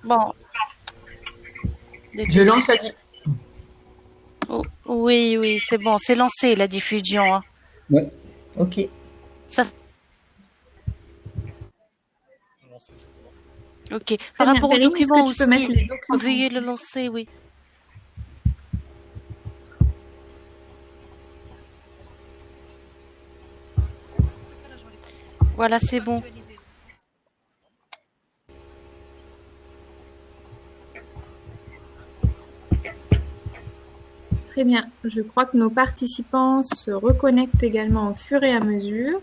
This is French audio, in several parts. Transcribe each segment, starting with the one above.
Bon, le Je début. lance la vie. Oui, oui, c'est bon, c'est lancé la diffusion, hein. Ouais. Ok. Ça, ok. Très Par bien. rapport aux Perrine, est-ce que documents tu peux mettre aussi, les documents? veuillez le lancer, oui. Voilà, c'est bon. Très bien. Je crois que nos participants se reconnectent également au fur et à mesure.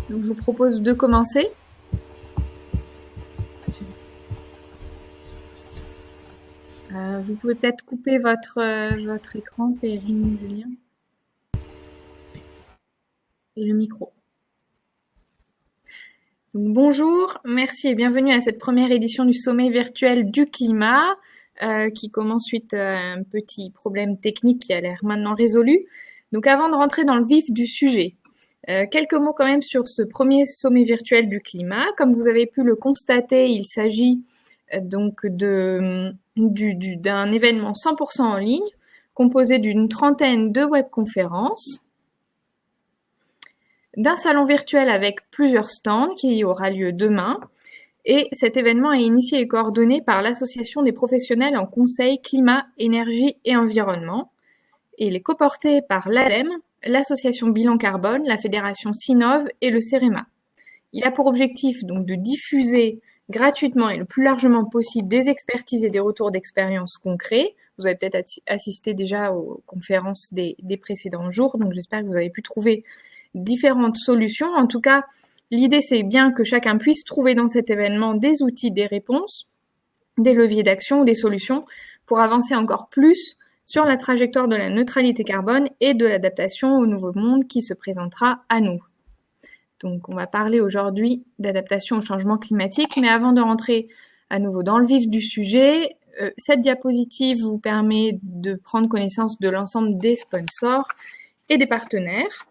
Donc, je vous propose de commencer. Vous pouvez peut-être couper votre écran, Perrine, Julien, et le micro. Donc, bonjour, merci et bienvenue à cette première édition du sommet virtuel du climat qui commence suite à un petit problème technique qui a l'air maintenant résolu. Donc avant de rentrer dans le vif du sujet, quelques mots quand même sur ce premier sommet virtuel du climat. Comme vous avez pu le constater, il s'agit donc d'un événement 100% en ligne composé d'une trentaine de webconférences, d'un salon virtuel avec plusieurs stands qui aura lieu demain. Et cet événement est initié et coordonné par l'Association des professionnels en conseil climat, énergie et environnement. Et il est coporté par l'ADEME, l'Association Bilan Carbone, la Fédération Sinov et le CEREMA. Il a pour objectif donc de diffuser gratuitement et le plus largement possible des expertises et des retours d'expérience concrets. Vous avez peut-être assisté déjà aux conférences des précédents jours, donc j'espère que vous avez pu trouver différentes solutions. En tout cas, l'idée, c'est bien que chacun puisse trouver dans cet événement des outils, des réponses, des leviers d'action ou des solutions pour avancer encore plus sur la trajectoire de la neutralité carbone et de l'adaptation au nouveau monde qui se présentera à nous. Donc, on va parler aujourd'hui d'adaptation au changement climatique, mais avant de rentrer à nouveau dans le vif du sujet, cette diapositive vous permet de prendre connaissance de l'ensemble des sponsors et des partenaires.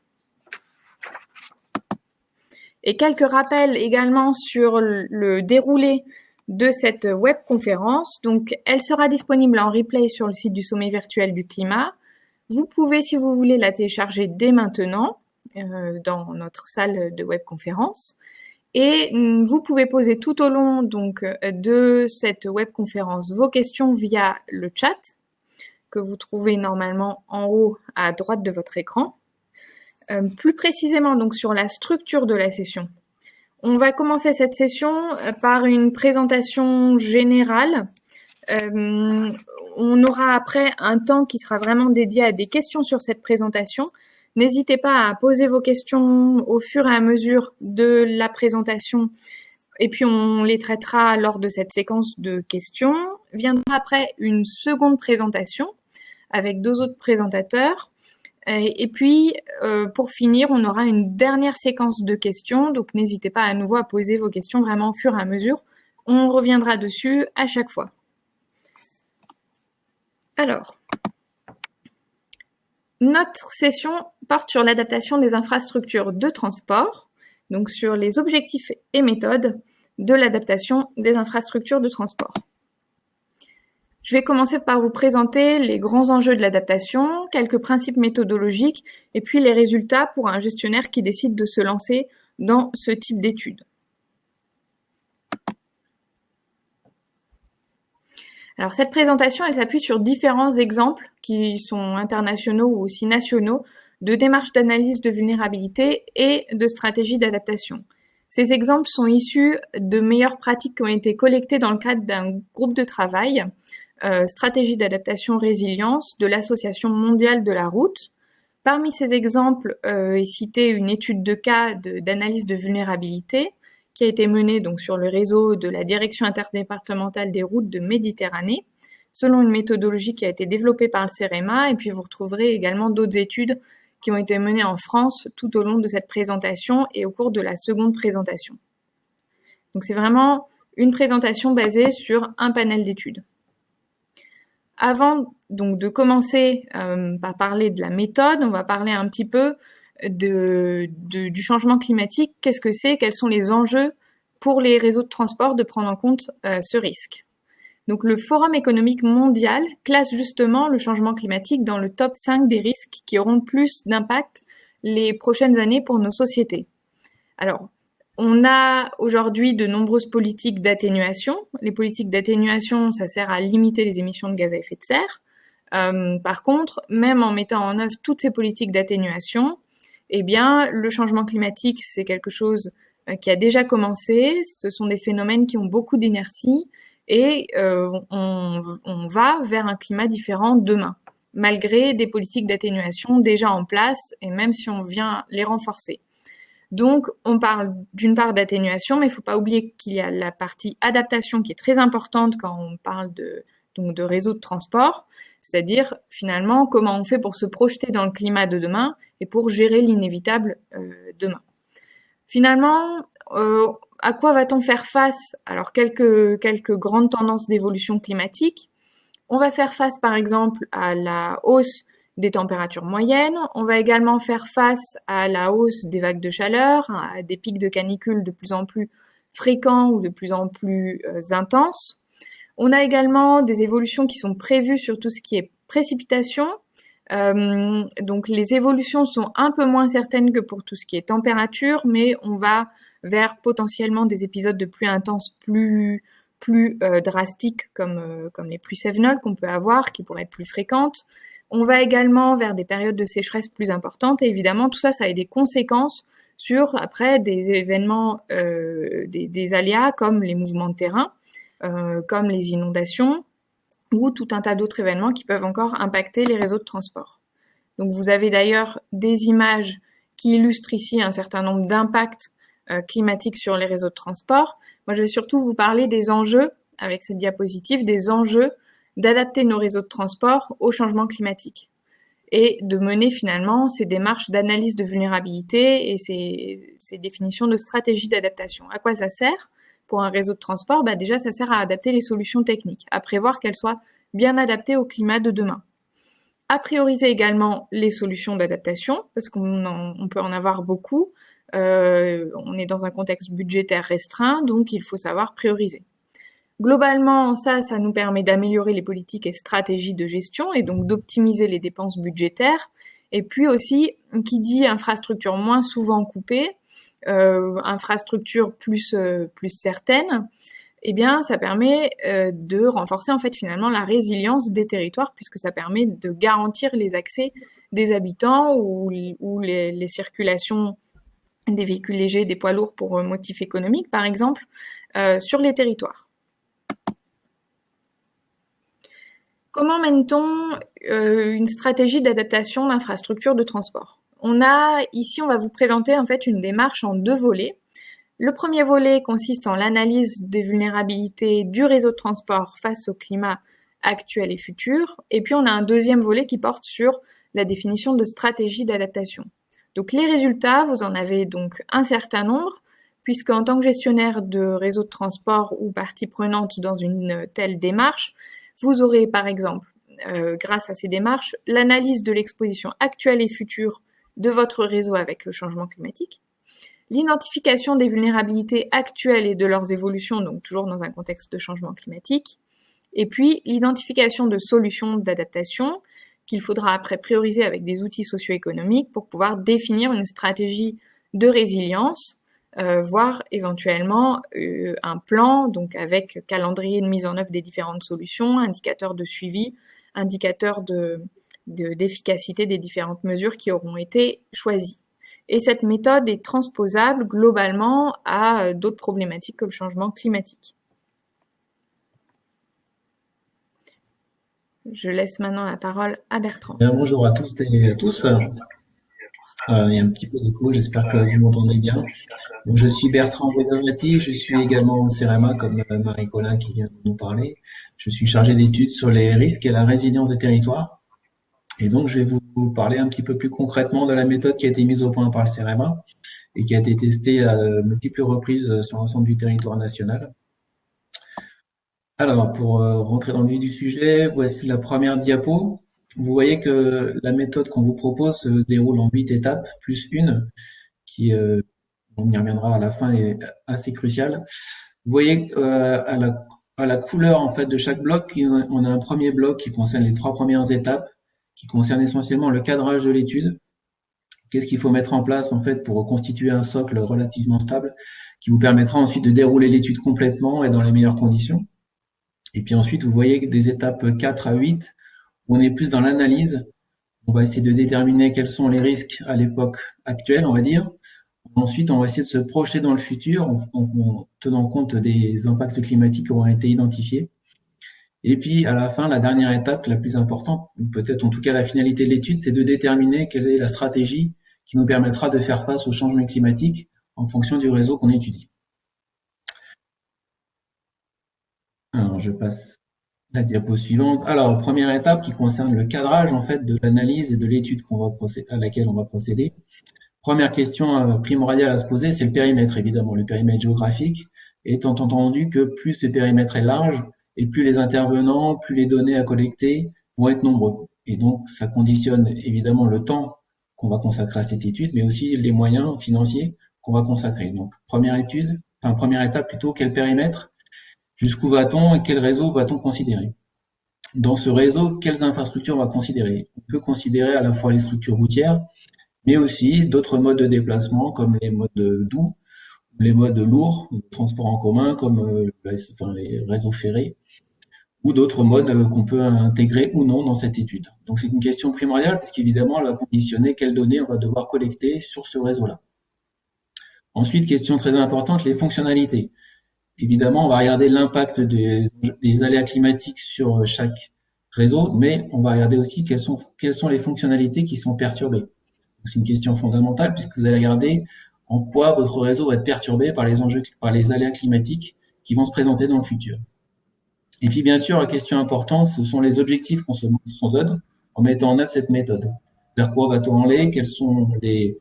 Et quelques rappels également sur le déroulé de cette webconférence. Donc, elle sera disponible en replay sur le site du Sommet virtuel du climat. Vous pouvez, si vous voulez, la télécharger dès maintenant dans notre salle de webconférence. Et vous pouvez poser tout au long donc de cette webconférence vos questions via le chat que vous trouvez normalement en haut à droite de votre écran. Plus précisément donc sur la structure de la session. On va commencer cette session par une présentation générale. On aura après un temps qui sera vraiment dédié à des questions sur cette présentation. N'hésitez pas à poser vos questions au fur et à mesure de la présentation et puis on les traitera lors de cette séquence de questions. Viendra après une seconde présentation avec deux autres présentateurs. Et puis, pour finir, on aura une dernière séquence de questions. Donc, n'hésitez pas à nouveau à poser vos questions vraiment au fur et à mesure. On reviendra dessus à chaque fois. Alors, notre session porte sur l'adaptation des infrastructures de transport, donc sur les objectifs et méthodes de l'adaptation des infrastructures de transport. Je vais commencer par vous présenter les grands enjeux de l'adaptation, quelques principes méthodologiques et puis les résultats pour un gestionnaire qui décide de se lancer dans ce type d'études. Alors cette présentation, elle s'appuie sur différents exemples qui sont internationaux ou aussi nationaux de démarches d'analyse de vulnérabilité et de stratégies d'adaptation. Ces exemples sont issus de meilleures pratiques qui ont été collectées dans le cadre d'un groupe de travail stratégie d'adaptation résilience de l'Association mondiale de la route. Parmi ces exemples est citée une étude de cas d'analyse de vulnérabilité qui a été menée donc sur le réseau de la Direction interdépartementale des routes de Méditerranée, selon une méthodologie qui a été développée par le CEREMA, et puis vous retrouverez également d'autres études qui ont été menées en France tout au long de cette présentation et au cours de la seconde présentation. Donc c'est vraiment une présentation basée sur un panel d'études. Avant donc de commencer par parler de la méthode, on va parler un petit peu du changement climatique. Qu'est-ce que c'est? Quels sont les enjeux pour les réseaux de transport de prendre en compte ce risque. Donc le Forum économique mondial classe justement le changement climatique dans le top 5 des risques qui auront le plus d'impact les prochaines années pour nos sociétés. Alors, on a aujourd'hui de nombreuses politiques d'atténuation. Les politiques d'atténuation, ça sert à limiter les émissions de gaz à effet de serre. Par contre, même en mettant en œuvre toutes ces politiques d'atténuation, eh bien, le changement climatique, c'est quelque chose qui a déjà commencé. Ce sont des phénomènes qui ont beaucoup d'inertie et on va vers un climat différent demain, malgré des politiques d'atténuation déjà en place et même si on vient les renforcer. Donc, on parle d'une part d'atténuation, mais il ne faut pas oublier qu'il y a la partie adaptation qui est très importante quand on parle de réseau de transport, c'est-à-dire finalement comment on fait pour se projeter dans le climat de demain et pour gérer l'inévitable demain. Finalement, à quoi va-t-on faire face? Alors, quelques grandes tendances d'évolution climatique. On va faire face, par exemple, à la hausse des températures moyennes. On va également faire face à la hausse des vagues de chaleur, à des pics de canicule de plus en plus fréquents ou de plus en plus intenses. On a également des évolutions qui sont prévues sur tout ce qui est précipitation. Donc les évolutions sont un peu moins certaines que pour tout ce qui est température, mais on va vers potentiellement des épisodes de pluie intense plus drastiques comme les pluies cévenoles qu'on peut avoir, qui pourraient être plus fréquentes. On va également vers des périodes de sécheresse plus importantes et évidemment tout ça, ça a des conséquences sur après des événements, des aléas comme les mouvements de terrain, comme les inondations ou tout un tas d'autres événements qui peuvent encore impacter les réseaux de transport. Donc vous avez d'ailleurs des images qui illustrent ici un certain nombre d'impacts climatiques sur les réseaux de transport. Moi, je vais surtout vous parler des enjeux, avec cette diapositive, des enjeux d'adapter nos réseaux de transport au changement climatique et de mener finalement ces démarches d'analyse de vulnérabilité et ces définitions de stratégie d'adaptation. À quoi ça sert pour un réseau de transport? Déjà, ça sert à adapter les solutions techniques, à prévoir qu'elles soient bien adaptées au climat de demain. À prioriser également les solutions d'adaptation, parce qu'on peut en avoir beaucoup. On est dans un contexte budgétaire restreint, donc il faut savoir prioriser. Globalement, ça nous permet d'améliorer les politiques et stratégies de gestion et donc d'optimiser les dépenses budgétaires. Et puis aussi, qui dit infrastructure moins souvent coupée, infrastructure plus certaine, eh bien, ça permet de renforcer en fait finalement la résilience des territoires puisque ça permet de garantir les accès des habitants ou les circulations des véhicules légers, des poids lourds pour motifs économiques, par exemple, sur les territoires. Comment mène-t-on une stratégie d'adaptation d'infrastructures de transport? On va vous présenter en fait une démarche en 2 volets. Le premier volet consiste en l'analyse des vulnérabilités du réseau de transport face au climat actuel et futur. Et puis on a un deuxième volet qui porte sur la définition de stratégies d'adaptation. Donc les résultats, vous en avez donc un certain nombre, puisque en tant que gestionnaire de réseau de transport ou partie prenante dans une telle démarche, vous aurez par exemple, grâce à ces démarches, l'analyse de l'exposition actuelle et future de votre réseau avec le changement climatique, l'identification des vulnérabilités actuelles et de leurs évolutions, donc toujours dans un contexte de changement climatique, et puis l'identification de solutions d'adaptation qu'il faudra après prioriser avec des outils socio-économiques pour pouvoir définir une stratégie de résilience, voire éventuellement un plan, donc avec calendrier de mise en œuvre des différentes solutions, indicateurs de suivi, indicateurs d'efficacité des différentes mesures qui auront été choisies. Et cette méthode est transposable globalement à d'autres problématiques que le changement climatique. Je laisse maintenant la parole à Bertrand. Bonjour à tous et à tous. Il y a un petit peu d'écho, j'espère que vous m'entendez bien. Donc, je suis Bertrand Bredovati, je suis également au CEREMA comme Marie-Colin qui vient de nous parler. Je suis chargé d'études sur les risques et la résilience des territoires. Et donc, je vais vous parler un petit peu plus concrètement de la méthode qui a été mise au point par le CEREMA et qui a été testée à multiples reprises sur l'ensemble du territoire national. Alors, pour rentrer dans le vif du sujet, voici la première diapo. Vous voyez que la méthode qu'on vous propose se déroule en 8 étapes, plus une, qui on y reviendra à la fin, est assez crucial. Vous voyez à la couleur en fait de chaque bloc, on a un premier bloc qui concerne les 3 premières étapes, qui concerne essentiellement le cadrage de l'étude. Qu'est-ce qu'il faut mettre en place en fait pour constituer un socle relativement stable qui vous permettra ensuite de dérouler l'étude complètement et dans les meilleures conditions. Et puis ensuite, vous voyez des étapes 4 à 8 où on est plus dans l'analyse. On va essayer de déterminer quels sont les risques à l'époque actuelle, on va dire. Ensuite, on va essayer de se projeter dans le futur en tenant compte des impacts climatiques qui auront été identifiés. Et puis, à la fin, la dernière étape, la plus importante, ou peut-être en tout cas la finalité de l'étude, c'est de déterminer quelle est la stratégie qui nous permettra de faire face au changement climatique en fonction du réseau qu'on étudie. Alors, je passe la diapo suivante. Alors, première étape qui concerne le cadrage en fait de l'analyse et de l'étude à laquelle on va procéder. Première question primordiale à se poser, c'est le périmètre, évidemment, le périmètre géographique, étant entendu que plus ce périmètre est large, et plus les intervenants, plus les données à collecter vont être nombreux. Et donc, ça conditionne évidemment le temps qu'on va consacrer à cette étude, mais aussi les moyens financiers qu'on va consacrer. Donc, première étape plutôt, quel périmètre, jusqu'où va-t-on et quel réseau va-t-on considérer? Dans ce réseau, quelles infrastructures on va considérer? On peut considérer à la fois les structures routières, mais aussi d'autres modes de déplacement comme les modes doux, les modes lourds, de transport en commun comme les réseaux ferrés, ou d'autres modes qu'on peut intégrer ou non dans cette étude. Donc c'est une question primordiale parce qu'évidemment elle va conditionner quelles données on va devoir collecter sur ce réseau-là. Ensuite, question très importante, les fonctionnalités. Évidemment, on va regarder l'impact des aléas climatiques sur chaque réseau, mais on va regarder aussi quelles sont les fonctionnalités qui sont perturbées. C'est une question fondamentale puisque vous allez regarder en quoi votre réseau va être perturbé par les aléas climatiques qui vont se présenter dans le futur. Et puis bien sûr, la question importante, ce sont les objectifs qu'on se donne en mettant en œuvre cette méthode. Vers quoi va-t-on aller? Quelles sont les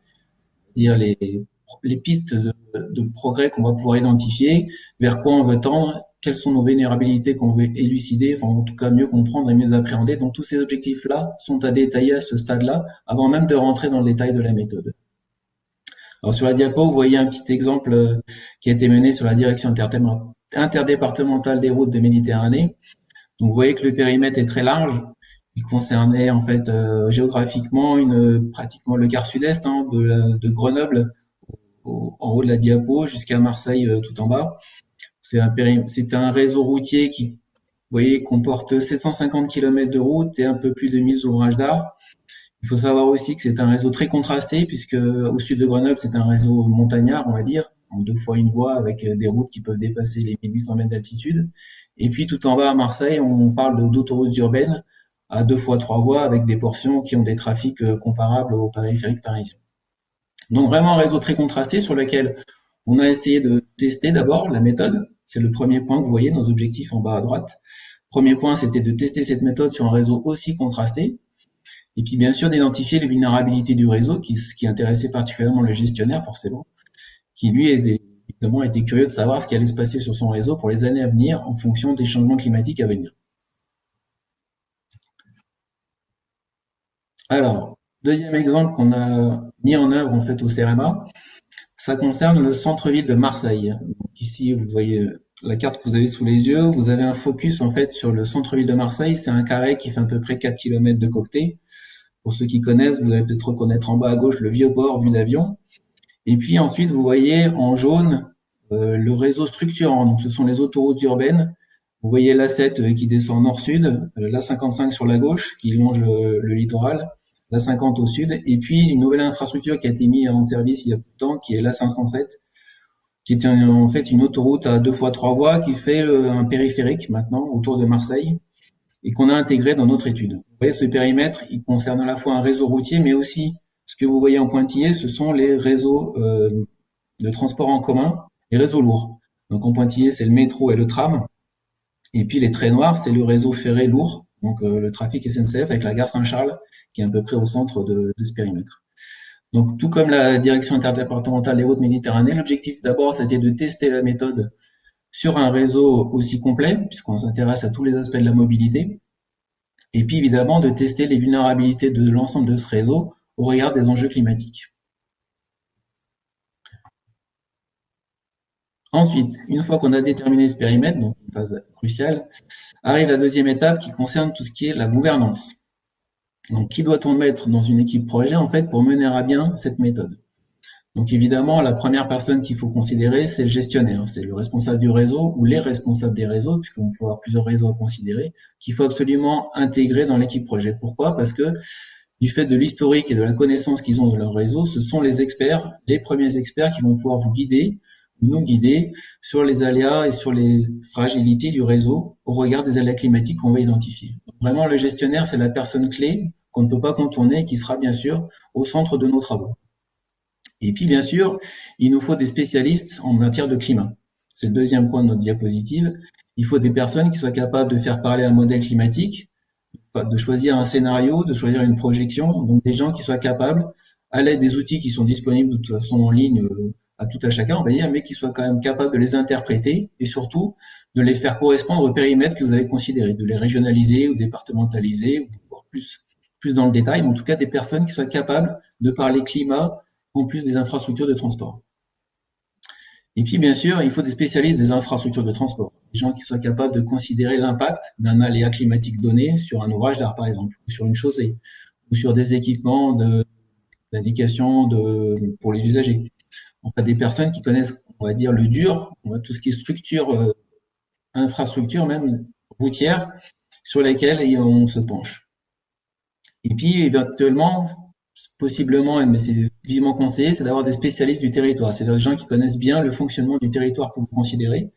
pistes de progrès qu'on va pouvoir identifier? Vers quoi on veut tendre? Quelles sont nos vulnérabilités qu'on veut élucider, enfin en tout cas mieux comprendre et mieux appréhender. Donc tous ces objectifs-là sont à détailler à ce stade-là, avant même de rentrer dans le détail de la méthode. Alors sur la diapo, vous voyez un petit exemple qui a été mené sur la direction interdépartementale des routes de Méditerranée. Donc vous voyez que le périmètre est très large. Il concernait en fait géographiquement pratiquement le quart sud-est de Grenoble en haut de la diapo jusqu'à Marseille tout en bas. C'est un réseau routier qui, vous voyez, comporte 750 km de route et un peu plus de 1000 ouvrages d'art. Il faut savoir aussi que c'est un réseau très contrasté puisque au sud de Grenoble, c'est un réseau montagnard, on va dire, en 2 fois une voie avec des routes qui peuvent dépasser les 1800 mètres d'altitude. Et puis tout en bas à Marseille, on parle d'autoroutes urbaines à 2 fois 3 voies avec des portions qui ont des trafics comparables aux périphériques parisiens. Donc vraiment un réseau très contrasté sur lequel on a essayé de tester d'abord la méthode. C'est le premier point que vous voyez, nos objectifs en bas à droite. Premier point, c'était de tester cette méthode sur un réseau aussi contrasté. Et puis bien sûr d'identifier les vulnérabilités du réseau qui intéressait particulièrement le gestionnaire forcément, qui lui évidemment était curieux de savoir ce qui allait se passer sur son réseau pour les années à venir en fonction des changements climatiques à venir. Alors, deuxième exemple qu'on a mis en œuvre en fait au CEREMA, ça concerne le centre-ville de Marseille. Donc ici, vous voyez la carte que vous avez sous les yeux, vous avez un focus en fait sur le centre-ville de Marseille, c'est un carré qui fait à peu près 4 km de Coqueté. Pour ceux qui connaissent, vous allez peut-être reconnaître en bas à gauche le vieux port vu d'avion. Et puis ensuite, vous voyez en jaune le réseau structurant. Donc, ce sont les autoroutes urbaines. Vous voyez l'A7 qui descend nord-sud, l'A55 sur la gauche qui longe le littoral, l'A50 au sud, et puis une nouvelle infrastructure qui a été mise en service il y a peu de temps, qui est l'A507, qui est en fait une autoroute à 2 fois 3 voies qui fait un périphérique maintenant autour de Marseille, et qu'on a intégré dans notre étude. Vous voyez, ce périmètre, il concerne à la fois un réseau routier, mais aussi, ce que vous voyez en pointillé, ce sont les réseaux de transport en commun, les réseaux lourds. Donc en pointillé, c'est le métro et le tram. Et puis les traits noirs, c'est le réseau ferré lourd, donc le trafic SNCF avec la gare Saint-Charles, qui est à peu près au centre de ce périmètre. Donc tout comme la direction interdépartementale des routes Méditerranée, l'objectif d'abord, c'était de tester la méthode sur un réseau aussi complet, puisqu'on s'intéresse à tous les aspects de la mobilité, et puis évidemment de tester les vulnérabilités de l'ensemble de ce réseau au regard des enjeux climatiques. Ensuite, une fois qu'on a déterminé le périmètre, donc une phase cruciale, arrive la deuxième étape qui concerne tout ce qui est la gouvernance. Donc, qui doit-on mettre dans une équipe projet, en fait, pour mener à bien cette méthode? Donc, évidemment, la première personne qu'il faut considérer, c'est le gestionnaire. C'est le responsable du réseau ou les responsables des réseaux, puisqu'on peut avoir plusieurs réseaux à considérer, qu'il faut absolument intégrer dans l'équipe projet. Pourquoi? Parce que du fait de l'historique et de la connaissance qu'ils ont de leur réseau, ce sont les experts, les premiers experts qui vont pouvoir vous guider ou nous guider sur les aléas et sur les fragilités du réseau au regard des aléas climatiques qu'on va identifier. Donc vraiment, le gestionnaire, c'est la personne clé qu'on ne peut pas contourner et qui sera bien sûr au centre de nos travaux. Et puis, bien sûr, il nous faut des spécialistes en matière de climat. C'est le deuxième point de notre diapositive. Il faut des personnes qui soient capables de faire parler un modèle climatique, de choisir un scénario, de choisir une projection, donc des gens qui soient capables, à l'aide des outils qui sont disponibles de toute façon en ligne à tout à chacun, on va dire, mais qui soient quand même capables de les interpréter et surtout de les faire correspondre au périmètre que vous avez considéré, de les régionaliser ou départementaliser, ou voire plus dans le détail, mais en tout cas des personnes qui soient capables de parler climat en plus des infrastructures de transport. Et puis, bien sûr, il faut des spécialistes des infrastructures de transport, des gens qui soient capables de considérer l'impact d'un aléa climatique donné sur un ouvrage d'art, par exemple, ou sur une chaussée, ou sur des équipements d'indication pour les usagers. En fait, des personnes qui connaissent, on va dire, le dur, tout ce qui est structure, infrastructure même routière, sur lesquelles on se penche. Et puis, éventuellement, possiblement, mais c'est vivement conseillé, c'est d'avoir des spécialistes du territoire, c'est-à-dire des gens qui connaissent bien le fonctionnement du territoire que vous considérez.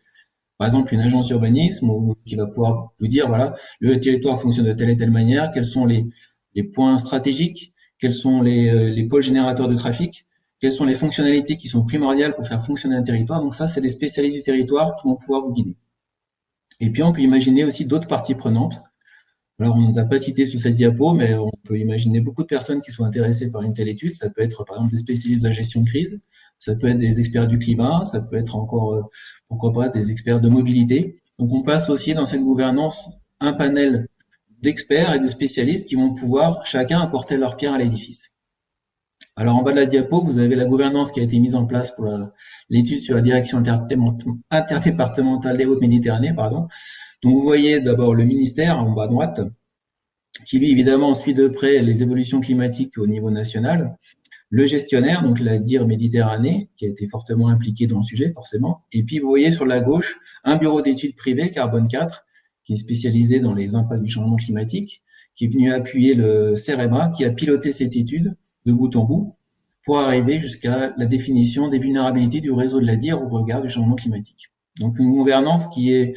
Par exemple, une agence d'urbanisme qui va pouvoir vous dire, voilà, le territoire fonctionne de telle et telle manière, quels sont les points stratégiques, quels sont les pôles générateurs de trafic, quelles sont les fonctionnalités qui sont primordiales pour faire fonctionner un territoire. Donc ça, c'est des spécialistes du territoire qui vont pouvoir vous guider. Et puis, on peut imaginer aussi d'autres parties prenantes. Alors, on ne nous a pas cité sur cette diapo, mais on peut imaginer beaucoup de personnes qui sont intéressées par une telle étude. Ça peut être, par exemple, des spécialistes de la gestion de crise, ça peut être des experts du climat, ça peut être encore, pourquoi pas, des experts de mobilité. Donc, on peut associer dans cette gouvernance un panel d'experts et de spécialistes qui vont pouvoir chacun apporter leur pierre à l'édifice. Alors, en bas de la diapo, vous avez la gouvernance qui a été mise en place pour l'étude sur la direction interdépartementale des Hautes-Méditerranées, pardon. Donc, vous voyez d'abord le ministère en bas à droite, qui lui, évidemment, suit de près les évolutions climatiques au niveau national. Le gestionnaire, donc la DIR Méditerranée, qui a été fortement impliqué dans le sujet, forcément. Et puis, vous voyez sur la gauche, un bureau d'études privé, Carbone 4, qui est spécialisé dans les impacts du changement climatique, qui est venu appuyer le CEREMA, qui a piloté cette étude de bout en bout, pour arriver jusqu'à la définition des vulnérabilités du réseau de la DIR au regard du changement climatique. Donc, une gouvernance qui est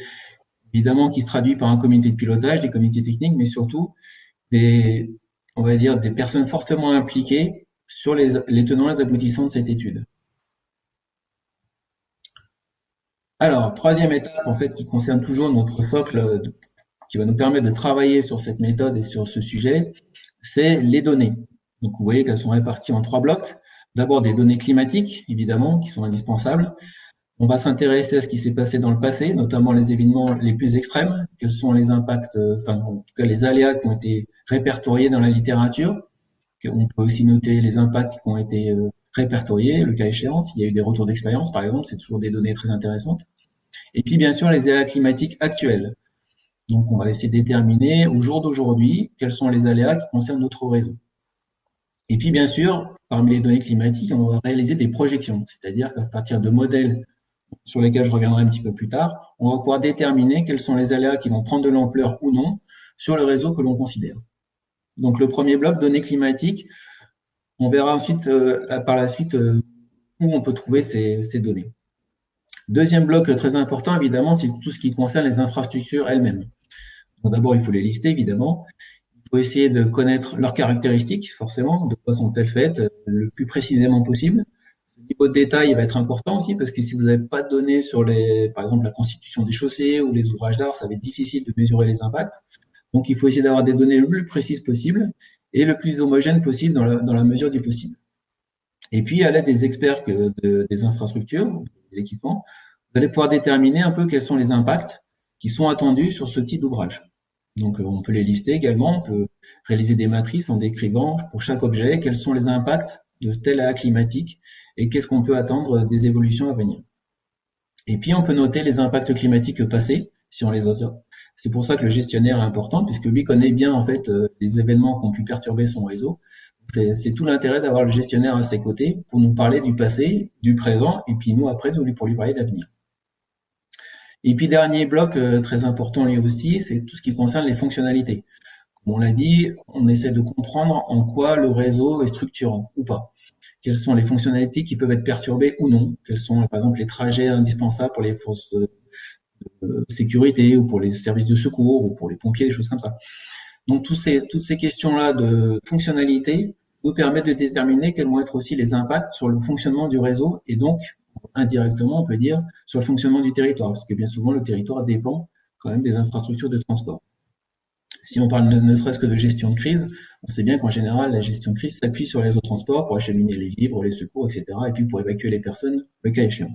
évidemment qui se traduit par un comité de pilotage, des comités techniques, mais surtout on va dire, des personnes fortement impliquées sur les tenants et les aboutissants de cette étude. Alors, troisième étape, en fait, qui concerne toujours notre socle, qui va nous permettre de travailler sur cette méthode et sur ce sujet, c'est les données. Donc, vous voyez qu'elles sont réparties en 3 blocs. D'abord, des données climatiques, évidemment, qui sont indispensables. On va s'intéresser à ce qui s'est passé dans le passé, notamment les événements les plus extrêmes, quels sont les impacts, enfin, en tout cas, les aléas qui ont été répertoriés dans la littérature. On peut aussi noter les impacts qui ont été répertoriés, le cas échéant, s'il y a eu des retours d'expérience, par exemple, c'est toujours des données très intéressantes. Et puis, bien sûr, les aléas climatiques actuels. Donc, on va essayer de déterminer, au jour d'aujourd'hui, quels sont les aléas qui concernent notre réseau. Et puis, bien sûr, parmi les données climatiques, on va réaliser des projections, c'est-à-dire qu'à partir de modèles sur lesquels je reviendrai un petit peu plus tard, on va pouvoir déterminer quels sont les aléas qui vont prendre de l'ampleur ou non sur le réseau que l'on considère. Donc, le premier bloc, données climatiques, on verra ensuite, par la suite, où on peut trouver ces données. Deuxième bloc très important, évidemment, c'est tout ce qui concerne les infrastructures elles-mêmes. D'abord, il faut les lister, évidemment. Il faut essayer de connaître leurs caractéristiques, forcément, de quoi sont-elles faites, le plus précisément possible. Le niveau de détail va être important aussi, parce que si vous n'avez pas de données sur, par exemple, la constitution des chaussées ou les ouvrages d'art, ça va être difficile de mesurer les impacts. Donc, il faut essayer d'avoir des données le plus précises possible et le plus homogènes possible dans la mesure du possible. Et puis, à l'aide des experts des infrastructures, des équipements, vous allez pouvoir déterminer un peu quels sont les impacts qui sont attendus sur ce type d'ouvrage. Donc, on peut les lister également, on peut réaliser des matrices en décrivant pour chaque objet quels sont les impacts de tel aléa climatique et qu'est-ce qu'on peut attendre des évolutions à venir. Et puis, on peut noter les impacts climatiques passés, si on les observe. C'est pour ça que le gestionnaire est important, puisque lui connaît bien, en fait, les événements qui ont pu perturber son réseau. C'est tout l'intérêt d'avoir le gestionnaire à ses côtés pour nous parler du passé, du présent, et puis nous, après, pour lui parler d'avenir. Et puis, dernier bloc très important lui aussi, c'est tout ce qui concerne les fonctionnalités. Comme on l'a dit, on essaie de comprendre en quoi le réseau est structurant ou pas. Quelles sont les fonctionnalités qui peuvent être perturbées ou non. Quels sont, par exemple, les trajets indispensables pour les forces de sécurité ou pour les services de secours ou pour les pompiers, des choses comme ça. Donc, toutes ces questions-là de fonctionnalité nous permettent de déterminer quels vont être aussi les impacts sur le fonctionnement du réseau et donc, indirectement, on peut dire, sur le fonctionnement du territoire, parce que bien souvent, le territoire dépend quand même des infrastructures de transport. Si on parle ne serait-ce que de gestion de crise, on sait bien qu'en général, la gestion de crise s'appuie sur les réseaux de transport pour acheminer les livres, les secours, etc., et puis pour évacuer les personnes, le cas échéant.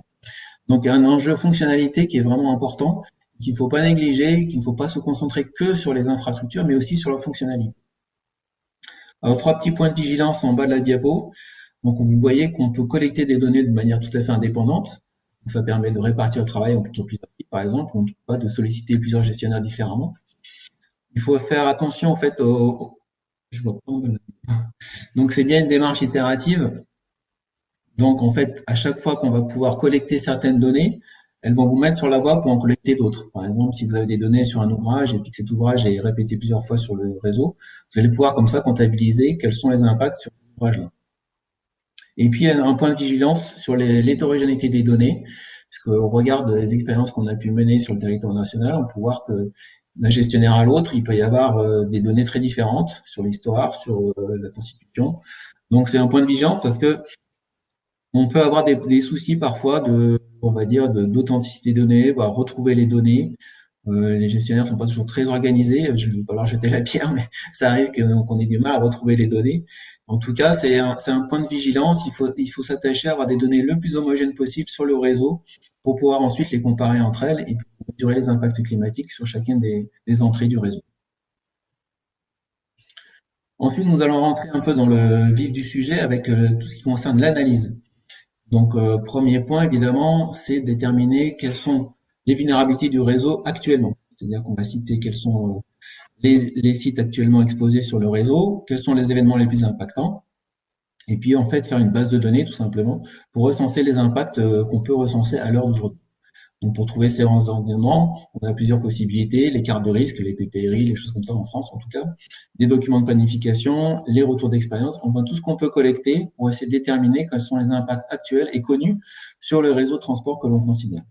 Donc, il y a un enjeu fonctionnalité qui est vraiment important, qu'il ne faut pas négliger, qu'il ne faut pas se concentrer que sur les infrastructures, mais aussi sur leur fonctionnalité. Alors, 3 petits points de vigilance en bas de la diapo. Donc, vous voyez qu'on peut collecter des données de manière tout à fait indépendante. Ça permet de répartir le travail en plusieurs équipes, par exemple, ou pas de solliciter plusieurs gestionnaires différemment. Il faut faire attention, en fait, je vois pas. Donc, c'est bien une démarche itérative. Donc, en fait, à chaque fois qu'on va pouvoir collecter certaines données, elles vont vous mettre sur la voie pour en collecter d'autres. Par exemple, si vous avez des données sur un ouvrage et puis que cet ouvrage est répété plusieurs fois sur le réseau, vous allez pouvoir comme ça comptabiliser quels sont les impacts sur cet ouvrage-là. Et puis, un point de vigilance sur l'hétérogénéité des données, puisqu'au regard des expériences qu'on a pu mener sur le territoire national, on peut voir que d'un gestionnaire à l'autre, il peut y avoir des données très différentes sur l'histoire, sur la Constitution. Donc, c'est un point de vigilance parce que on peut avoir des soucis parfois on va dire, d'authenticité des données, retrouver les données. Les gestionnaires sont pas toujours très organisés. Je ne veux pas leur jeter la pierre, mais ça arrive qu'on ait du mal à retrouver les données. En tout cas, c'est un point de vigilance. Il faut s'attacher à avoir des données le plus homogènes possible sur le réseau pour pouvoir ensuite les comparer entre elles et mesurer les impacts climatiques sur chacune des entrées du réseau. Ensuite, nous allons rentrer un peu dans le vif du sujet avec tout ce qui concerne l'analyse. Donc, premier point, évidemment, c'est déterminer quelles sont les vulnérabilités du réseau actuellement. C'est-à-dire qu'on va citer quels sont les sites actuellement exposés sur le réseau, quels sont les événements les plus impactants, et puis en fait faire une base de données tout simplement pour recenser les impacts qu'on peut recenser à l'heure d'aujourd'hui. Donc, pour trouver ces renseignements, on a plusieurs possibilités, les cartes de risque, les PPRI, les choses comme ça en France en tout cas, des documents de planification, les retours d'expérience, enfin tout ce qu'on peut collecter pour essayer de déterminer quels sont les impacts actuels et connus sur le réseau de transport que l'on considère.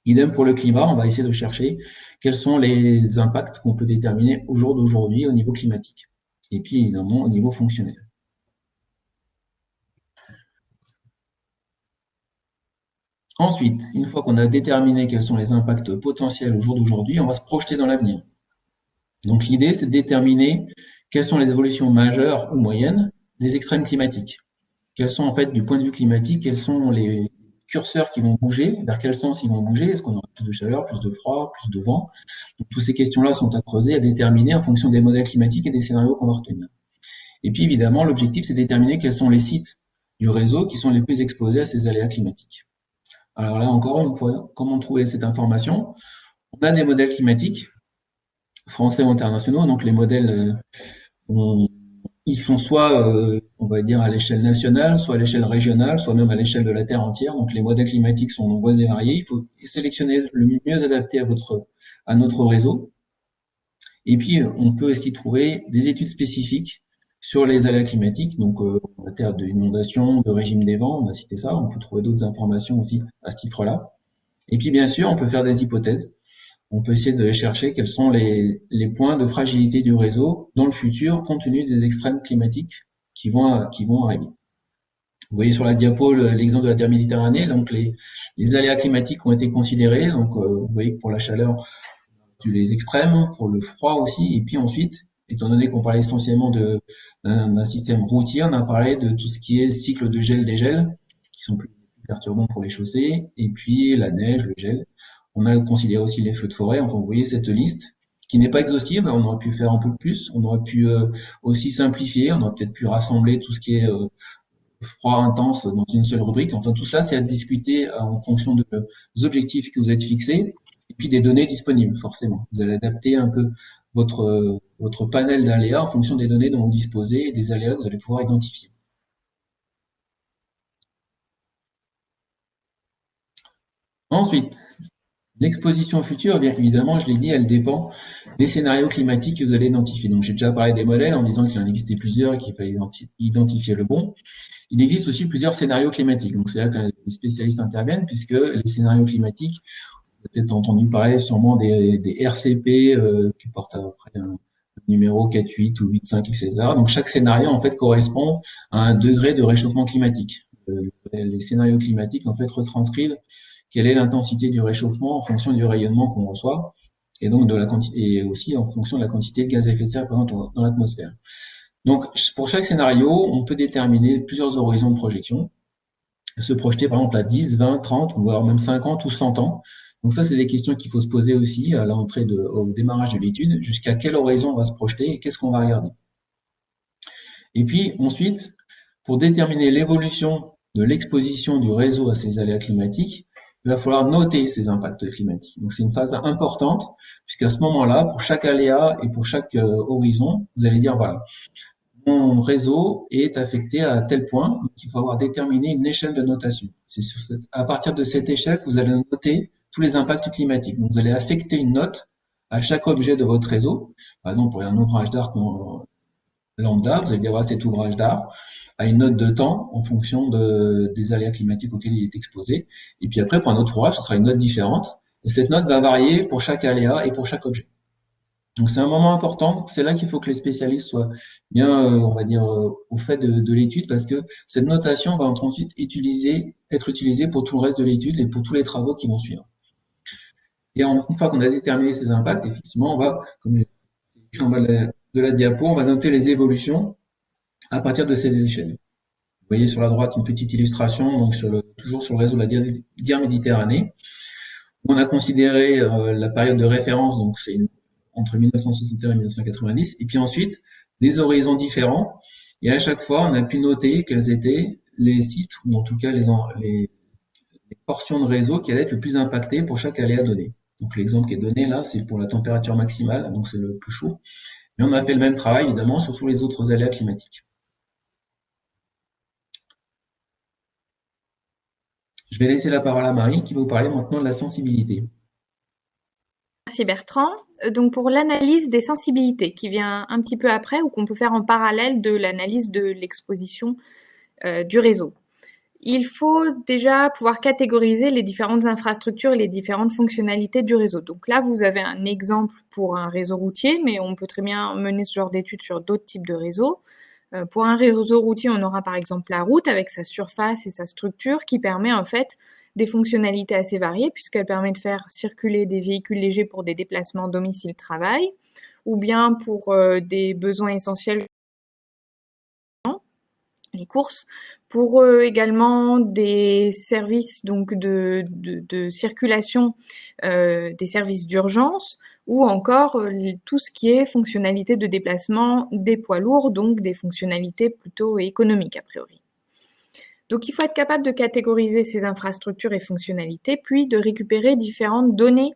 Idem pour le climat, on va essayer de chercher quels sont les impacts qu'on peut déterminer au jour d'aujourd'hui au niveau climatique. Et puis évidemment au niveau fonctionnel. Ensuite, une fois qu'on a déterminé quels sont les impacts potentiels au jour d'aujourd'hui, on va se projeter dans l'avenir. Donc l'idée, c'est de déterminer quelles sont les évolutions majeures ou moyennes des extrêmes climatiques. Quels sont en fait, du point de vue climatique, quels sont les curseurs qui vont bouger, vers quel sens ils vont bouger, est-ce qu'on aura plus de chaleur, plus de froid, plus de vent. Donc toutes ces questions-là sont à creuser, à déterminer en fonction des modèles climatiques et des scénarios qu'on va retenir. Et puis évidemment, l'objectif, c'est de déterminer quels sont les sites du réseau qui sont les plus exposés à ces aléas climatiques. Alors là, encore une fois, comment trouver cette information? On a des modèles climatiques, français ou internationaux, donc les modèles, ils sont soit, on va dire, à l'échelle nationale, soit à l'échelle régionale, soit même à l'échelle de la Terre entière. Donc les modèles climatiques sont nombreux et variés. Il faut sélectionner le mieux adapté à notre réseau. Et puis, on peut aussi trouver des études spécifiques sur les aléas climatiques, donc en matière d'inondation, de régime des vents, on a cité ça, on peut trouver d'autres informations aussi à ce titre-là. Et puis bien sûr, on peut faire des hypothèses. On peut essayer de chercher quels sont les points de fragilité du réseau dans le futur, compte tenu des extrêmes climatiques qui vont arriver. Vous voyez sur la diapo l'exemple de la terre Méditerranée, donc les aléas climatiques ont été considérés. Donc vous voyez que pour la chaleur, les extrêmes, pour le froid aussi, et puis ensuite, étant donné qu'on parlait essentiellement d'un système routier, on a parlé de tout ce qui est cycle de gel-dégel, qui sont plus perturbants pour les chaussées, et puis la neige, le gel. On a considéré aussi les feux de forêt. Enfin, vous voyez cette liste qui n'est pas exhaustive. On aurait pu faire un peu plus. On aurait pu aussi simplifier. On aurait peut-être pu rassembler tout ce qui est froid intense dans une seule rubrique. Enfin, tout cela, c'est à discuter en fonction des objectifs que vous êtes fixés et puis des données disponibles, forcément. Vous allez adapter un peu votre panel d'aléas en fonction des données dont vous disposez et des aléas que vous allez pouvoir identifier. Ensuite, l'exposition future, eh bien évidemment, je l'ai dit, elle dépend des scénarios climatiques que vous allez identifier. Donc, j'ai déjà parlé des modèles en disant qu'il en existait plusieurs et qu'il fallait identifier le bon. Il existe aussi plusieurs scénarios climatiques. Donc, c'est là que les spécialistes interviennent, puisque les scénarios climatiques, vous avez peut-être entendu parler sûrement des RCP qui portent après un numéro 4,8 ou 8,5, etc. Donc, chaque scénario, en fait, correspond à un degré de réchauffement climatique. Les scénarios climatiques, en fait, retranscrivent quelle est l'intensité du réchauffement en fonction du rayonnement qu'on reçoit, et donc de la quantité, et aussi en fonction de la quantité de gaz à effet de serre présente dans l'atmosphère. Donc, pour chaque scénario, on peut déterminer plusieurs horizons de projection, se projeter par exemple à 10, 20, 30, voire même 50 ou 100 ans. Donc ça, c'est des questions qu'il faut se poser aussi à l'entrée au démarrage de l'étude, jusqu'à quel horizon on va se projeter et qu'est-ce qu'on va regarder. Et puis ensuite, pour déterminer l'évolution de l'exposition du réseau à ces aléas climatiques, il va falloir noter ces impacts climatiques. Donc c'est une phase importante, puisqu'à ce moment-là, pour chaque aléa et pour chaque horizon, vous allez dire, voilà, mon réseau est affecté à tel point, donc il faut avoir déterminé une échelle de notation. C'est à partir de cette échelle que vous allez noter tous les impacts climatiques. Donc vous allez affecter une note à chaque objet de votre réseau. Par exemple, pour un ouvrage d'art lambda, vous allez dire, voilà, cet ouvrage d'art a une note de temps en fonction des aléas climatiques auxquels il est exposé. Et puis après, pour un autre ouvrage, ce sera une note différente. Et cette note va varier pour chaque aléa et pour chaque objet. Donc c'est un moment important. C'est là qu'il faut que les spécialistes soient bien, on va dire, au fait de l'étude, parce que cette notation va ensuite être utilisée pour tout le reste de l'étude et pour tous les travaux qui vont suivre. Et une fois qu'on a déterminé ces impacts, effectivement, on va, comme j'ai écrit en bas de la diapo, on va noter les évolutions à partir de ces échelles. Vous voyez sur la droite une petite illustration, donc toujours sur le réseau de la Dière Méditerranée, où on a considéré la période de référence, donc c'est entre 1961 et 1990, et puis ensuite des horizons différents, et à chaque fois on a pu noter quels étaient les sites, ou en tout cas les portions de réseau qui allaient être le plus impactées pour chaque aléa donné. Donc l'exemple qui est donné là, c'est pour la température maximale, donc c'est le plus chaud, mais on a fait le même travail évidemment sur tous les autres aléas climatiques. Je vais laisser la parole à Marie qui va vous parler maintenant de la sensibilité. Merci Bertrand. Donc pour l'analyse des sensibilités qui vient un petit peu après ou qu'on peut faire en parallèle de l'analyse de l'exposition du réseau. Il faut déjà pouvoir catégoriser les différentes infrastructures et les différentes fonctionnalités du réseau. Donc là, vous avez un exemple pour un réseau routier, mais on peut très bien mener ce genre d'études sur d'autres types de réseaux. Pour un réseau routier, on aura par exemple la route avec sa surface et sa structure qui permet en fait des fonctionnalités assez variées puisqu'elle permet de faire circuler des véhicules légers pour des déplacements domicile-travail ou bien pour des besoins essentiels, les courses, pour également des services donc de circulation, des services d'urgence ou encore tout ce qui est fonctionnalité de déplacement des poids lourds, donc des fonctionnalités plutôt économiques a priori. Donc il faut être capable de catégoriser ces infrastructures et fonctionnalités, puis de récupérer différentes données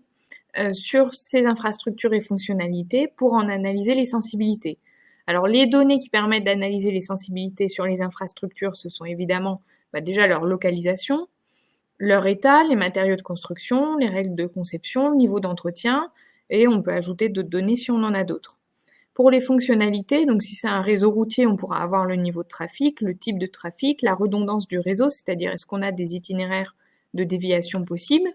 sur ces infrastructures et fonctionnalités pour en analyser les sensibilités. Alors les données qui permettent d'analyser les sensibilités sur les infrastructures, ce sont évidemment déjà leur localisation, leur état, les matériaux de construction, les règles de conception, le niveau d'entretien, et on peut ajouter d'autres données si on en a d'autres. Pour les fonctionnalités, donc si c'est un réseau routier, on pourra avoir le niveau de trafic, le type de trafic, la redondance du réseau, c'est-à-dire est-ce qu'on a des itinéraires de déviation possibles.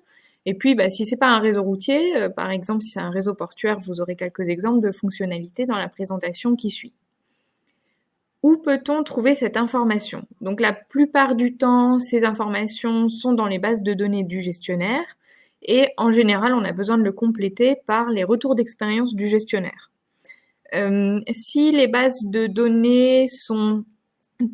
Et puis, si c'est pas un réseau routier, par exemple, si c'est un réseau portuaire, vous aurez quelques exemples de fonctionnalités dans la présentation qui suit. Où peut-on trouver cette information? Donc, la plupart du temps, ces informations sont dans les bases de données du gestionnaire et en général, on a besoin de le compléter par les retours d'expérience du gestionnaire. Si les bases de données sont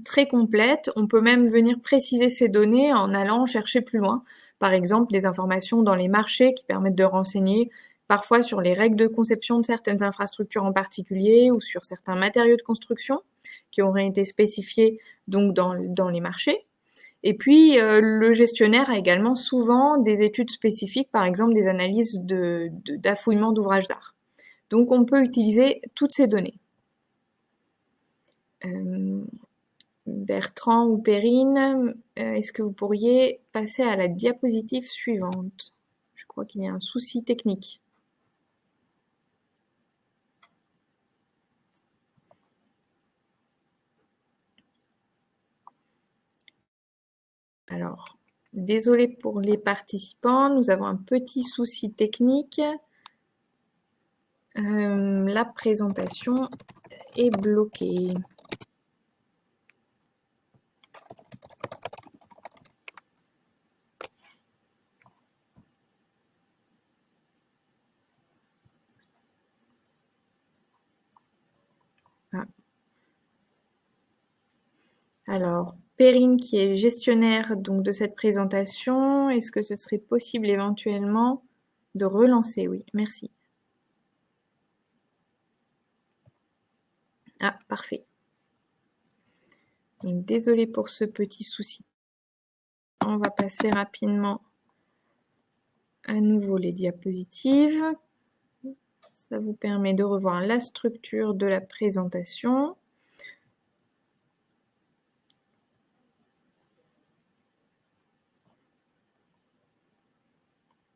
très complètes, on peut même venir préciser ces données en allant chercher plus loin. Par exemple, les informations dans les marchés qui permettent de renseigner parfois sur les règles de conception de certaines infrastructures en particulier ou sur certains matériaux de construction qui auraient été spécifiés donc dans les marchés. Et puis, le gestionnaire a également souvent des études spécifiques, par exemple des analyses d'affouillement d'ouvrages d'art. Donc, on peut utiliser toutes ces données. Bertrand ou Perrine, est-ce que vous pourriez passer à la diapositive suivante? Je crois qu'il y a un souci technique. Alors, désolé pour les participants, nous avons un petit souci technique. La présentation est bloquée. Ah. Alors, Perrine, qui est gestionnaire donc, de cette présentation, est-ce que ce serait possible éventuellement de relancer? Oui, merci. Ah, parfait. Donc, désolée pour ce petit souci. On va passer rapidement à nouveau les diapositives. Ça vous permet de revoir la structure de la présentation.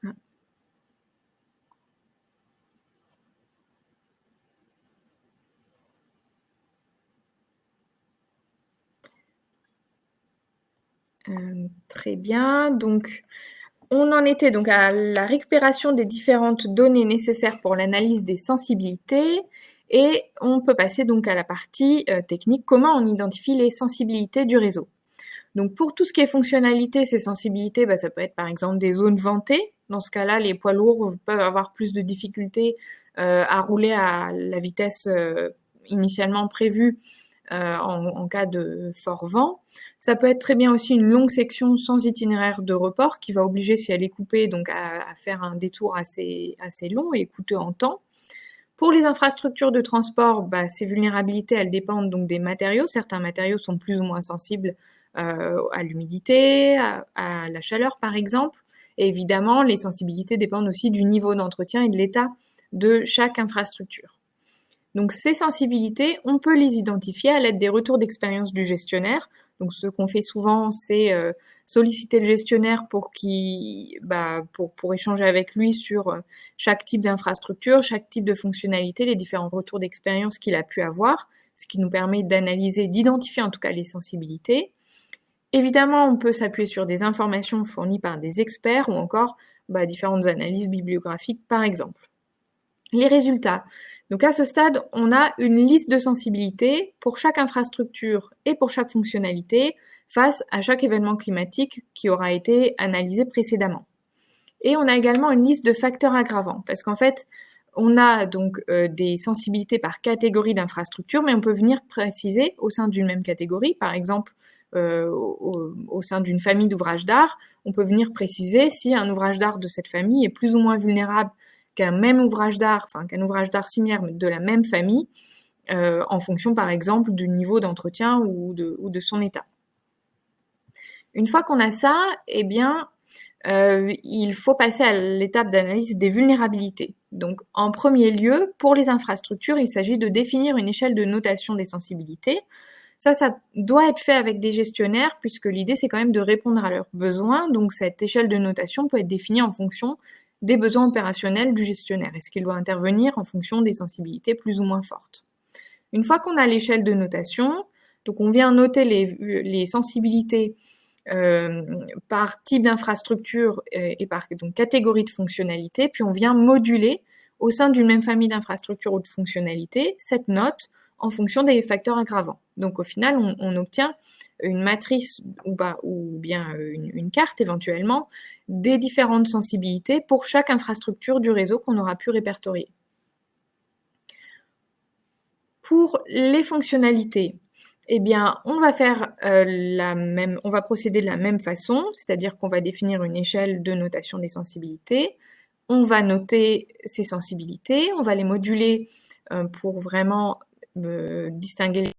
Ah. Très bien. Donc, on en était donc à la récupération des différentes données nécessaires pour l'analyse des sensibilités et on peut passer donc à la partie technique, comment on identifie les sensibilités du réseau. Donc pour tout ce qui est fonctionnalité, ces sensibilités, ça peut être par exemple des zones ventées. Dans ce cas-là, les poids lourds peuvent avoir plus de difficultés à rouler à la vitesse initialement prévue en cas de fort vent. Ça peut être très bien aussi une longue section sans itinéraire de report qui va obliger, si elle est coupée, donc à faire un détour assez long et coûteux en temps. Pour les infrastructures de transport, ces vulnérabilités, elles dépendent donc des matériaux. Certains matériaux sont plus ou moins sensibles à l'humidité, à la chaleur par exemple. Et évidemment, les sensibilités dépendent aussi du niveau d'entretien et de l'état de chaque infrastructure. Donc ces sensibilités, on peut les identifier à l'aide des retours d'expérience du gestionnaire. Donc ce qu'on fait souvent, c'est solliciter le gestionnaire pour échanger avec lui sur chaque type d'infrastructure, chaque type de fonctionnalité, les différents retours d'expérience qu'il a pu avoir, ce qui nous permet d'analyser, d'identifier en tout cas les sensibilités. Évidemment, on peut s'appuyer sur des informations fournies par des experts ou encore différentes analyses bibliographiques par exemple. Les résultats. Donc à ce stade, on a une liste de sensibilités pour chaque infrastructure et pour chaque fonctionnalité face à chaque événement climatique qui aura été analysé précédemment. Et on a également une liste de facteurs aggravants parce qu'en fait, on a donc des sensibilités par catégorie d'infrastructure, mais on peut venir préciser au sein d'une même catégorie, par exemple au sein d'une famille d'ouvrages d'art, on peut venir préciser si un ouvrage d'art de cette famille est plus ou moins vulnérable qu'un même ouvrage d'art, qu'un ouvrage d'art similaire de la même famille, en fonction par exemple du niveau d'entretien ou de son état. Une fois qu'on a ça, il faut passer à l'étape d'analyse des vulnérabilités. Donc en premier lieu, pour les infrastructures, il s'agit de définir une échelle de notation des sensibilités. Ça doit être fait avec des gestionnaires puisque l'idée c'est quand même de répondre à leurs besoins. Donc cette échelle de notation peut être définie en fonction des besoins opérationnels du gestionnaire. Est-ce qu'il doit intervenir en fonction des sensibilités plus ou moins fortes? Une fois qu'on a l'échelle de notation, donc on vient noter les sensibilités par type d'infrastructure et par donc, catégorie de fonctionnalité, puis on vient moduler au sein d'une même famille d'infrastructures ou de fonctionnalités cette note en fonction des facteurs aggravants. Donc au final, on obtient une matrice ou bien une carte éventuellement des différentes sensibilités pour chaque infrastructure du réseau qu'on aura pu répertorier. Pour les fonctionnalités, on va faire on va procéder de la même façon, c'est-à-dire qu'on va définir une échelle de notation des sensibilités. on va noter ces sensibilités, on va les moduler pour vraiment distinguer les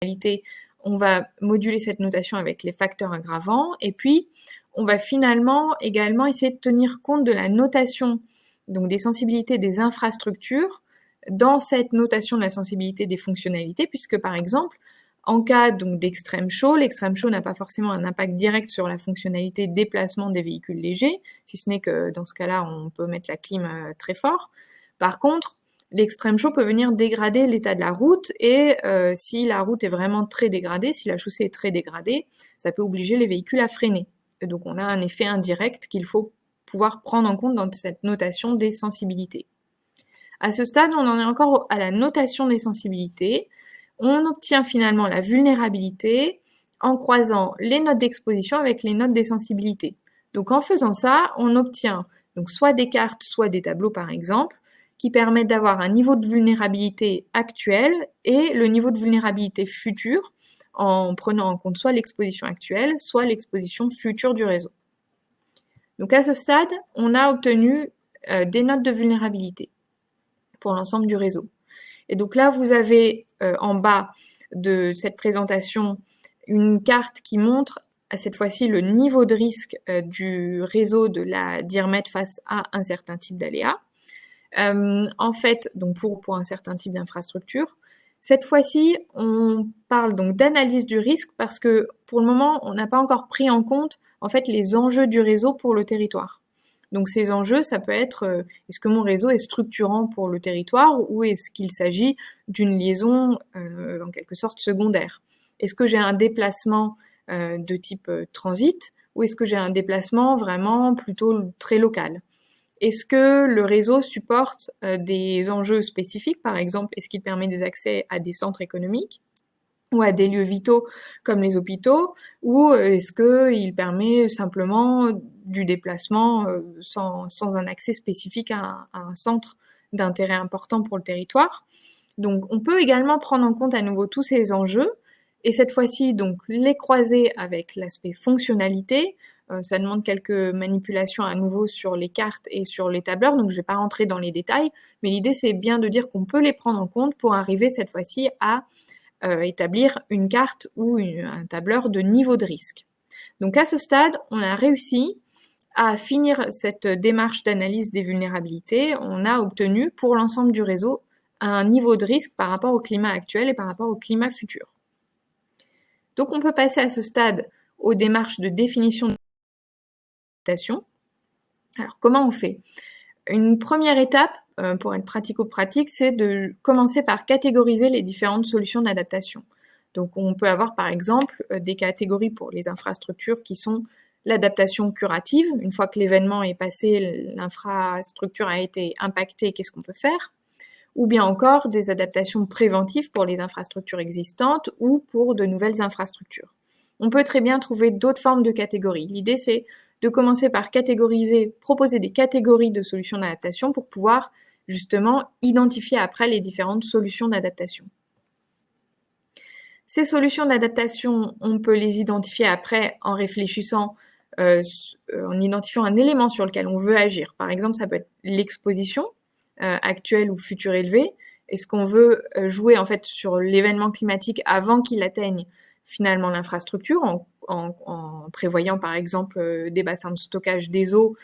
qualités. On va moduler cette notation avec les facteurs aggravants et puis on va finalement également essayer de tenir compte de la notation, donc des sensibilités des infrastructures dans cette notation de la sensibilité des fonctionnalités, puisque par exemple, en cas donc d'extrême chaud, l'extrême chaud n'a pas forcément un impact direct sur la fonctionnalité déplacement des véhicules légers, si ce n'est que dans ce cas-là, on peut mettre la clim très fort. Par contre, l'extrême chaud peut venir dégrader l'état de la route et si la route est vraiment très dégradée, si la chaussée est très dégradée, ça peut obliger les véhicules à freiner. Et donc on a un effet indirect qu'il faut pouvoir prendre en compte dans cette notation des sensibilités. À ce stade, on en est encore à la notation des sensibilités. On obtient finalement la vulnérabilité en croisant les notes d'exposition avec les notes des sensibilités. Donc en faisant ça, on obtient donc soit des cartes, soit des tableaux par exemple, qui permettent d'avoir un niveau de vulnérabilité actuel et le niveau de vulnérabilité futur en prenant en compte soit l'exposition actuelle, soit l'exposition future du réseau. Donc à ce stade, on a obtenu des notes de vulnérabilité pour l'ensemble du réseau. Et donc là, vous avez en bas de cette présentation une carte qui montre à cette fois-ci le niveau de risque du réseau de la DIRMET face à un certain type d'aléa. En fait, donc pour un certain type d'infrastructure. Cette fois-ci, on parle donc d'analyse du risque parce que pour le moment, on n'a pas encore pris en compte en fait les enjeux du réseau pour le territoire. Donc ces enjeux, ça peut être est-ce que mon réseau est structurant pour le territoire ou est-ce qu'il s'agit d'une liaison en quelque sorte secondaire? Est-ce que j'ai un déplacement de type transit ou est-ce que j'ai un déplacement vraiment plutôt très local? Est-ce que le réseau supporte des enjeux spécifiques? Par exemple, est-ce qu'il permet des accès à des centres économiques ou à des lieux vitaux comme les hôpitaux? Ou est-ce qu'il permet simplement du déplacement sans un accès spécifique à un centre d'intérêt important pour le territoire? Donc, on peut également prendre en compte à nouveau tous ces enjeux et cette fois-ci, donc, les croiser avec l'aspect fonctionnalité. Ça demande quelques manipulations à nouveau sur les cartes et sur les tableurs, donc je ne vais pas rentrer dans les détails, mais l'idée c'est bien de dire qu'on peut les prendre en compte pour arriver cette fois-ci à établir une carte ou un tableur de niveau de risque. Donc à ce stade, on a réussi à finir cette démarche d'analyse des vulnérabilités. On a obtenu pour l'ensemble du réseau un niveau de risque par rapport au climat actuel et par rapport au climat futur. Donc on peut passer à ce stade aux démarches de définition de l'adaptation. Alors comment on fait? Une première étape, pour être pratico-pratique, c'est de commencer par catégoriser les différentes solutions d'adaptation. Donc on peut avoir par exemple des catégories pour les infrastructures qui sont l'adaptation curative. Une fois que l'événement est passé, l'infrastructure a été impactée, qu'est-ce qu'on peut faire? Ou bien encore des adaptations préventives pour les infrastructures existantes ou pour de nouvelles infrastructures. On peut très bien trouver d'autres formes de catégories. L'idée, c'est de commencer par catégoriser, proposer des catégories de solutions d'adaptation pour pouvoir justement identifier après les différentes solutions d'adaptation. Ces solutions d'adaptation, on peut les identifier après en réfléchissant, en identifiant un élément sur lequel on veut agir. Par exemple, ça peut être l'exposition actuelle ou future élevée. Est-ce qu'on veut jouer en fait sur l'événement climatique avant qu'il atteigne finalement l'infrastructure en prévoyant par exemple des bassins de stockage des eaux,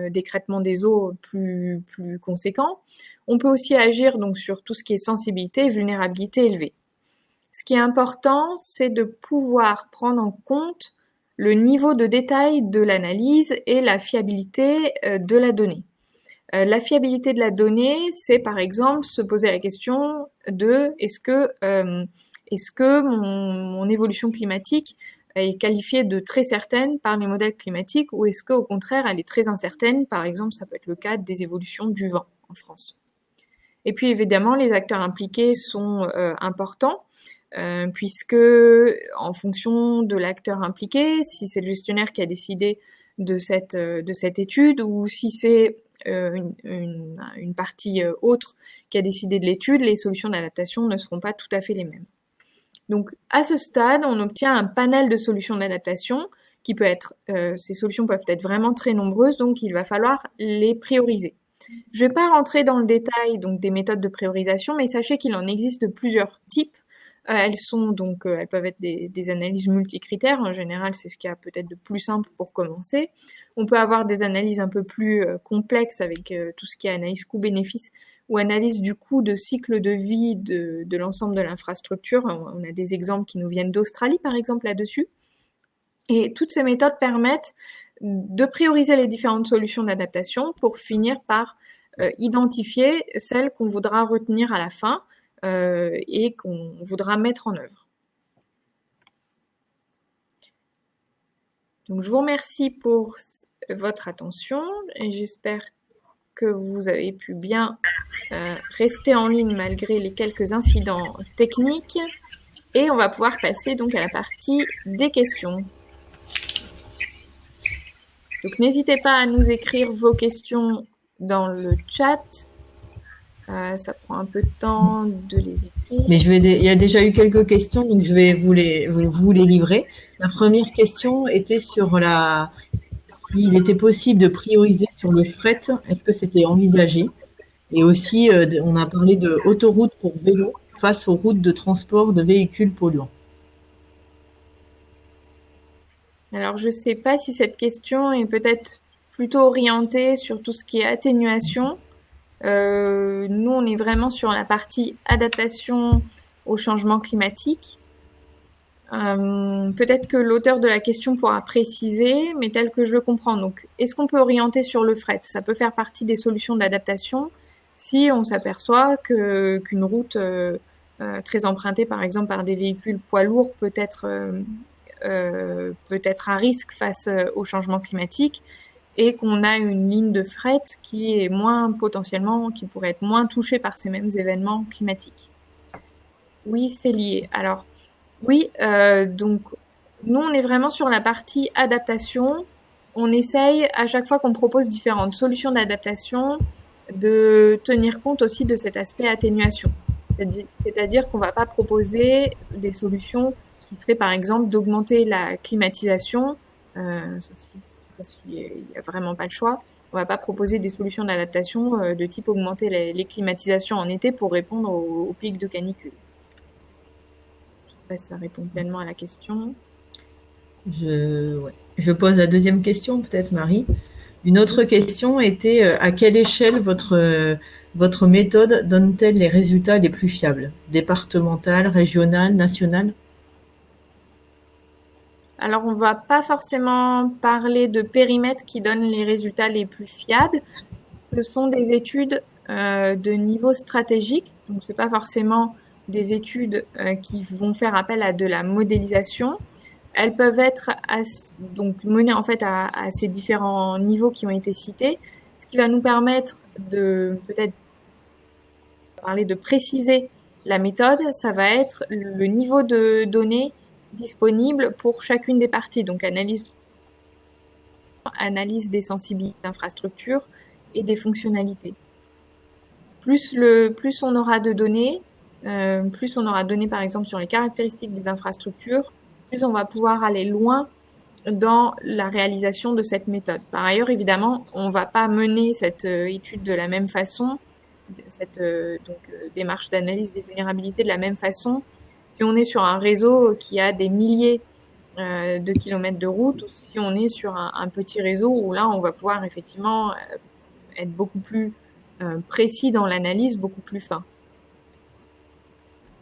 d'écrêtement des eaux plus conséquents. On peut aussi agir donc sur tout ce qui est sensibilité et vulnérabilité élevée. Ce qui est important, c'est de pouvoir prendre en compte le niveau de détail de l'analyse et la fiabilité de la donnée. La fiabilité de la donnée, c'est par exemple se poser la question de est-ce que mon évolution climatique est qualifiée de très certaine par les modèles climatiques ou est-ce qu'au contraire elle est très incertaine? Par exemple, ça peut être le cas des évolutions du vent en France. Et puis évidemment, les acteurs impliqués sont importants puisque en fonction de l'acteur impliqué, si c'est le gestionnaire qui a décidé de cette étude ou si c'est une partie autre qui a décidé de l'étude, les solutions d'adaptation ne seront pas tout à fait les mêmes. Donc, à ce stade, on obtient un panel de solutions d'adaptation qui peut être, ces solutions peuvent être vraiment très nombreuses, donc il va falloir les prioriser. Je ne vais pas rentrer dans le détail donc des méthodes de priorisation, mais sachez qu'il en existe de plusieurs types. Elles peuvent être des analyses multicritères. En général, c'est ce qu'il y a peut-être de plus simple pour commencer. On peut avoir des analyses un peu plus complexes avec tout ce qui est analyse coût-bénéfice ou analyse du coût de cycle de vie de l'ensemble de l'infrastructure. On a des exemples qui nous viennent d'Australie, par exemple, là-dessus. Et toutes ces méthodes permettent de prioriser les différentes solutions d'adaptation pour finir par identifier celles qu'on voudra retenir à la fin et qu'on voudra mettre en œuvre. Donc, je vous remercie pour votre attention et j'espère que vous avez pu bien rester en ligne malgré les quelques incidents techniques. Et on va pouvoir passer donc à la partie des questions. Donc, n'hésitez pas à nous écrire vos questions dans le chat. Ça prend un peu de temps de les écrire. Mais il y a déjà eu quelques questions, donc je vais vous les livrer. La première question était sur s'il était possible de prioriser sur le fret. Est-ce que c'était envisagé? Et aussi, on a parlé de autoroute pour vélo face aux routes de transport de véhicules polluants. Alors, je ne sais pas si cette question est peut-être plutôt orientée sur tout ce qui est atténuation. Nous, on est vraiment sur la partie adaptation au changement climatique. Peut-être que l'auteur de la question pourra préciser, mais tel que je le comprends. Donc, est-ce qu'on peut orienter sur le fret? Ça peut faire partie des solutions d'adaptation si on s'aperçoit qu'une route très empruntée, par exemple, par des véhicules poids lourds peut être à risque face au changement climatique et qu'on a une ligne de fret qui est qui pourrait être moins touchée par ces mêmes événements climatiques. Oui, c'est lié. Alors, oui, donc nous, on est vraiment sur la partie adaptation. On essaye, à chaque fois qu'on propose différentes solutions d'adaptation, de tenir compte aussi de cet aspect atténuation. C'est-à-dire qu'on ne va pas proposer des solutions qui seraient, par exemple, d'augmenter la climatisation, sauf s'il n'y a vraiment pas le choix. On ne va pas proposer des solutions d'adaptation de type augmenter les climatisations en été pour répondre aux pics de canicule. Je ne sais pas si ça répond pleinement à la question. Je pose la deuxième question, peut-être, Marie. Une autre question était à quelle échelle votre méthode donne-t-elle les résultats les plus fiables? Départementale, régionale, nationale? Alors, on ne va pas forcément parler de périmètre qui donne les résultats les plus fiables. Ce sont des études de niveau stratégique. Donc, ce n'est pas forcément des études qui vont faire appel à de la modélisation. Elles peuvent être menées en fait à ces différents niveaux qui ont été cités, ce qui va nous permettre de peut-être parler de préciser la méthode. Ça va être le niveau de données disponible pour chacune des parties, donc analyse des sensibilités d'infrastructure et des fonctionnalités. Plus on aura de données, plus on aura de données par exemple sur les caractéristiques des infrastructures, plus on va pouvoir aller loin dans la réalisation de cette méthode. Par ailleurs, évidemment, on ne va pas mener cette étude de la même façon, cette démarche d'analyse des vulnérabilités de la même façon si on est sur un réseau qui a des milliers de kilomètres de route ou si on est sur un petit réseau où là, on va pouvoir effectivement être beaucoup plus précis dans l'analyse, beaucoup plus fin.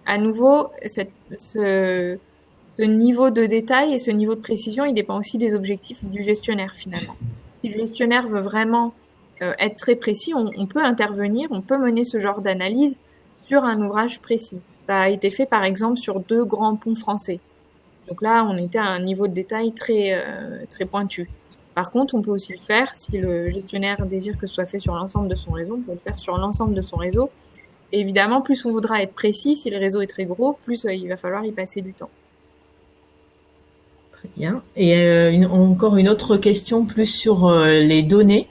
À nouveau, ce niveau de détail et ce niveau de précision, il dépend aussi des objectifs du gestionnaire finalement. Si le gestionnaire veut vraiment être très précis, on peut intervenir, on peut mener ce genre d'analyse sur un ouvrage précis. Ça a été fait par exemple sur 2 grands ponts français. Donc là, on était à un niveau de détail très pointu. Par contre, on peut aussi le faire si le gestionnaire désire que ce soit fait sur l'ensemble de son réseau, on peut le faire sur l'ensemble de son réseau. Et évidemment, plus on voudra être précis, si le réseau est très gros, plus il va falloir y passer du temps. Très bien. Et encore une autre question plus sur les données,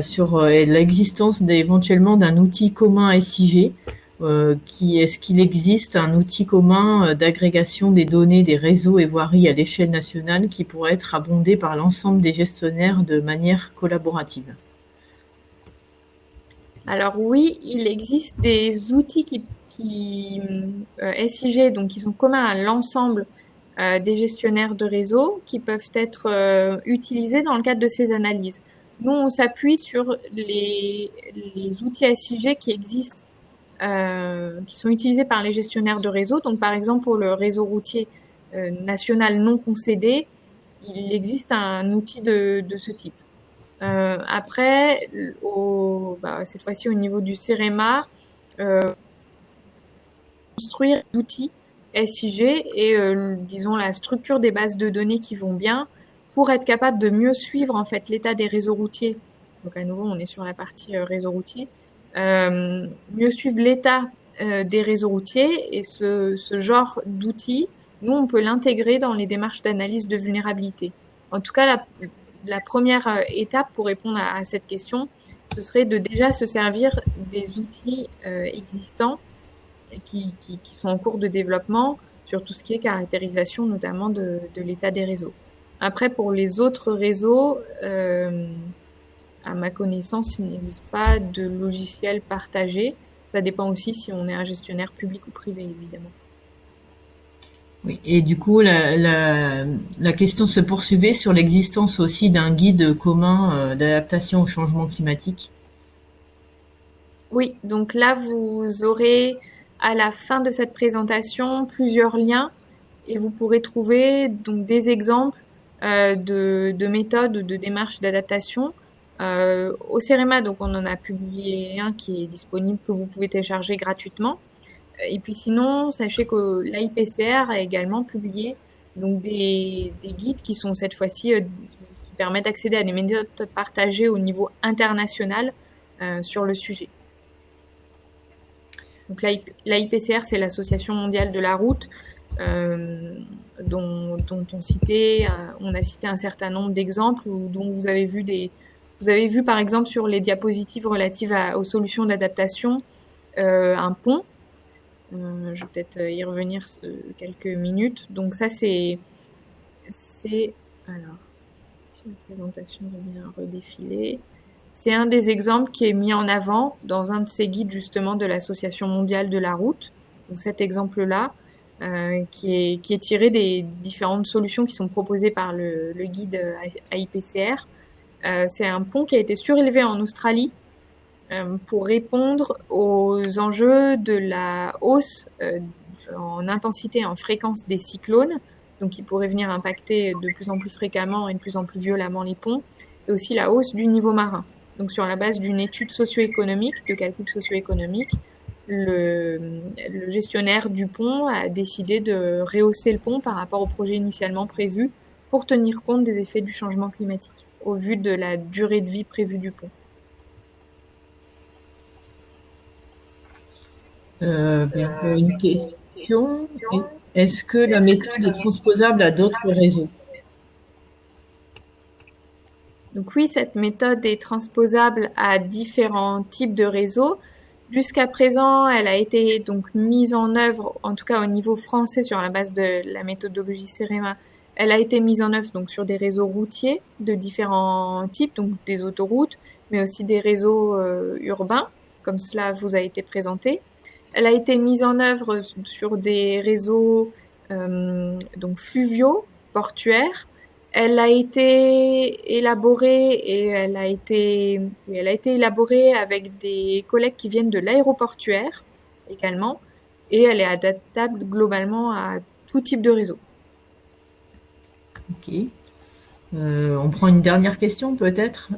sur l'existence éventuellement d'un outil commun SIG est-ce qu'il existe un outil commun d'agrégation des données des réseaux et voiries à l'échelle nationale qui pourrait être abondé par l'ensemble des gestionnaires de manière collaborative? Alors oui, il existe des outils SIG, donc qui sont communs à l'ensemble des gestionnaires de réseau, qui peuvent être utilisés dans le cadre de ces analyses. Nous, on s'appuie sur les outils SIG qui existent, qui sont utilisés par les gestionnaires de réseau. Donc, par exemple, pour le réseau routier national non concédé, il existe un outil de ce type. Après, cette fois-ci au niveau du CEREMA, construire d'outils SIG et disons la structure des bases de données qui vont bien pour être capable de mieux suivre en fait l'état des réseaux routiers. Donc à nouveau, on est sur la partie réseau routier. Mieux suivre l'état des réseaux routiers et ce genre d'outils, nous on peut l'intégrer dans les démarches d'analyse de vulnérabilité. En tout cas, la première étape pour répondre à cette question, ce serait de déjà se servir des outils existants qui sont en cours de développement sur tout ce qui est caractérisation notamment de l'état des réseaux. Après, pour les autres réseaux, à ma connaissance, il n'existe pas de logiciel partagé. Ça dépend aussi si on est un gestionnaire public ou privé, évidemment. Oui, et du coup, la question se poursuivait sur l'existence aussi d'un guide commun d'adaptation au changement climatique. Oui, donc là, vous aurez à la fin de cette présentation plusieurs liens et vous pourrez trouver donc des exemples de méthodes, de démarches d'adaptation. Au CEREMA, donc on en a publié un qui est disponible, que vous pouvez télécharger gratuitement. Et puis sinon, sachez que l'AIPCR a également publié donc des guides qui sont cette fois-ci qui permettent d'accéder à des méthodes partagées au niveau international sur le sujet. Donc l'AIPCR, c'est l'Association mondiale de la route, dont on a cité un certain nombre d'exemples, dont vous avez vu par exemple sur les diapositives relatives aux solutions d'adaptation, un pont. Je vais peut-être y revenir quelques minutes. Donc ça, alors, si la présentation va bien redéfiler. C'est un des exemples qui est mis en avant dans un de ces guides justement de l'Association mondiale de la route. Donc cet exemple-là, qui est tiré des différentes solutions qui sont proposées par le guide AIPCR. C'est un pont qui a été surélevé en Australie pour répondre aux enjeux de la hausse en intensité et en fréquence des cyclones, donc qui pourraient venir impacter de plus en plus fréquemment et de plus en plus violemment les ponts, et aussi la hausse du niveau marin. Donc sur la base d'une étude socio-économique, de calcul socio-économique, le gestionnaire du pont a décidé de rehausser le pont par rapport au projet initialement prévu pour tenir compte des effets du changement climatique, au vu de la durée de vie prévue du pont. Une question. Est-ce que la méthode est transposable à d'autres réseaux? Donc oui, cette méthode est transposable à différents types de réseaux. Jusqu'à présent, elle a été donc mise en œuvre, en tout cas au niveau français, sur la base de la méthodologie CEREMA. Elle a été mise en œuvre donc sur des réseaux routiers de différents types, donc des autoroutes, mais aussi des réseaux urbains, comme cela vous a été présenté. Elle a été mise en œuvre sur des réseaux donc fluviaux, portuaires. Elle a été élaborée élaborée avec des collègues qui viennent de l'aéroportuaire également, et elle est adaptable globalement à tout type de réseau. Ok. On prend une dernière question peut-être.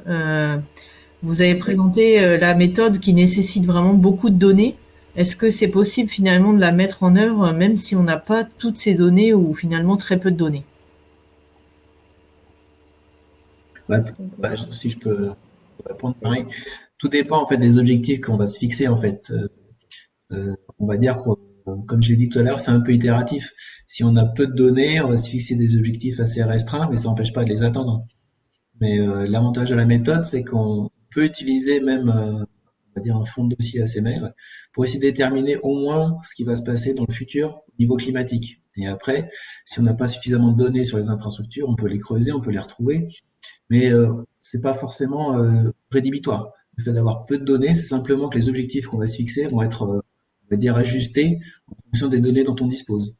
Vous avez présenté la méthode qui nécessite vraiment beaucoup de données. Est-ce que c'est possible finalement de la mettre en œuvre même si on n'a pas toutes ces données ou finalement très peu de données? Si je peux répondre pareil, tout dépend en fait des objectifs qu'on va se fixer en fait. On va dire que, comme j'ai dit tout à l'heure, c'est un peu itératif. Si on a peu de données, on va se fixer des objectifs assez restreints, mais ça n'empêche pas de les atteindre. Mais l'avantage de la méthode, c'est qu'on peut utiliser même, on va va dire un fond de dossier assez maigre, pour essayer de déterminer au moins ce qui va se passer dans le futur au niveau climatique. Et après, si on n'a pas suffisamment de données sur les infrastructures, on peut les creuser, on peut les retrouver, mais c'est pas forcément rédhibitoire. Le fait d'avoir peu de données, c'est simplement que les objectifs qu'on va se fixer vont être, on va dire, ajustés en fonction des données dont on dispose.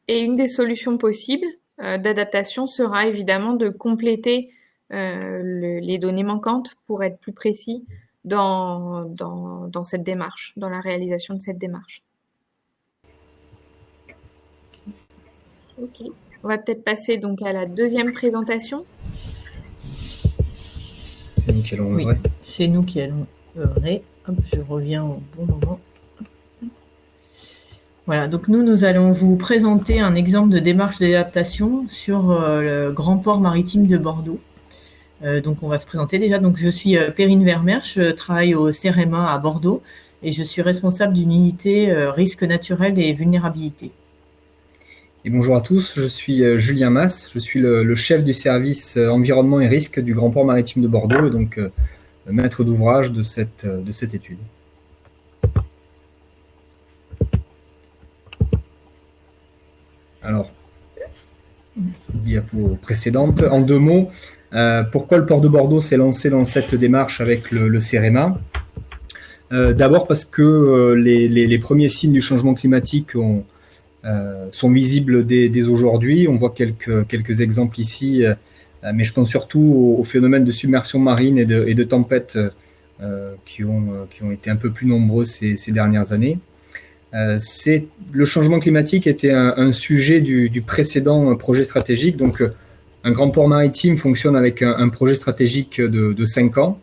Et une des solutions possibles d'adaptation sera évidemment de compléter les données manquantes pour être plus précis dans cette démarche, dans la réalisation de cette démarche. Ok. On va peut-être passer donc à la deuxième présentation. C'est nous qui allons Oui, œuvrer. c'est nous qui allons œuvrer. Hop, je reviens au bon moment. Voilà, donc nous allons vous présenter un exemple de démarche d'adaptation sur le grand port maritime de Bordeaux. Donc on va se présenter déjà. Donc je suis Perrine Vermeer, je travaille au CEREMA à Bordeaux et je suis responsable d'une unité risque naturel et vulnérabilité. Et bonjour à tous, je suis Julien Mas, je suis le chef du service environnement et risque du grand port maritime de Bordeaux et donc le maître d'ouvrage de cette étude. Alors, diapo précédente, en 2 mots, pourquoi le port de Bordeaux s'est lancé dans cette démarche avec le CEREMA? D'abord parce que les premiers signes du changement climatique sont visibles dès aujourd'hui. On voit quelques exemples ici, mais je pense surtout aux phénomènes de submersion marine et de tempêtes qui ont été un peu plus nombreux ces dernières années. Le changement climatique était un sujet du précédent projet stratégique. Donc, un grand port maritime fonctionne avec un projet stratégique de 5 ans.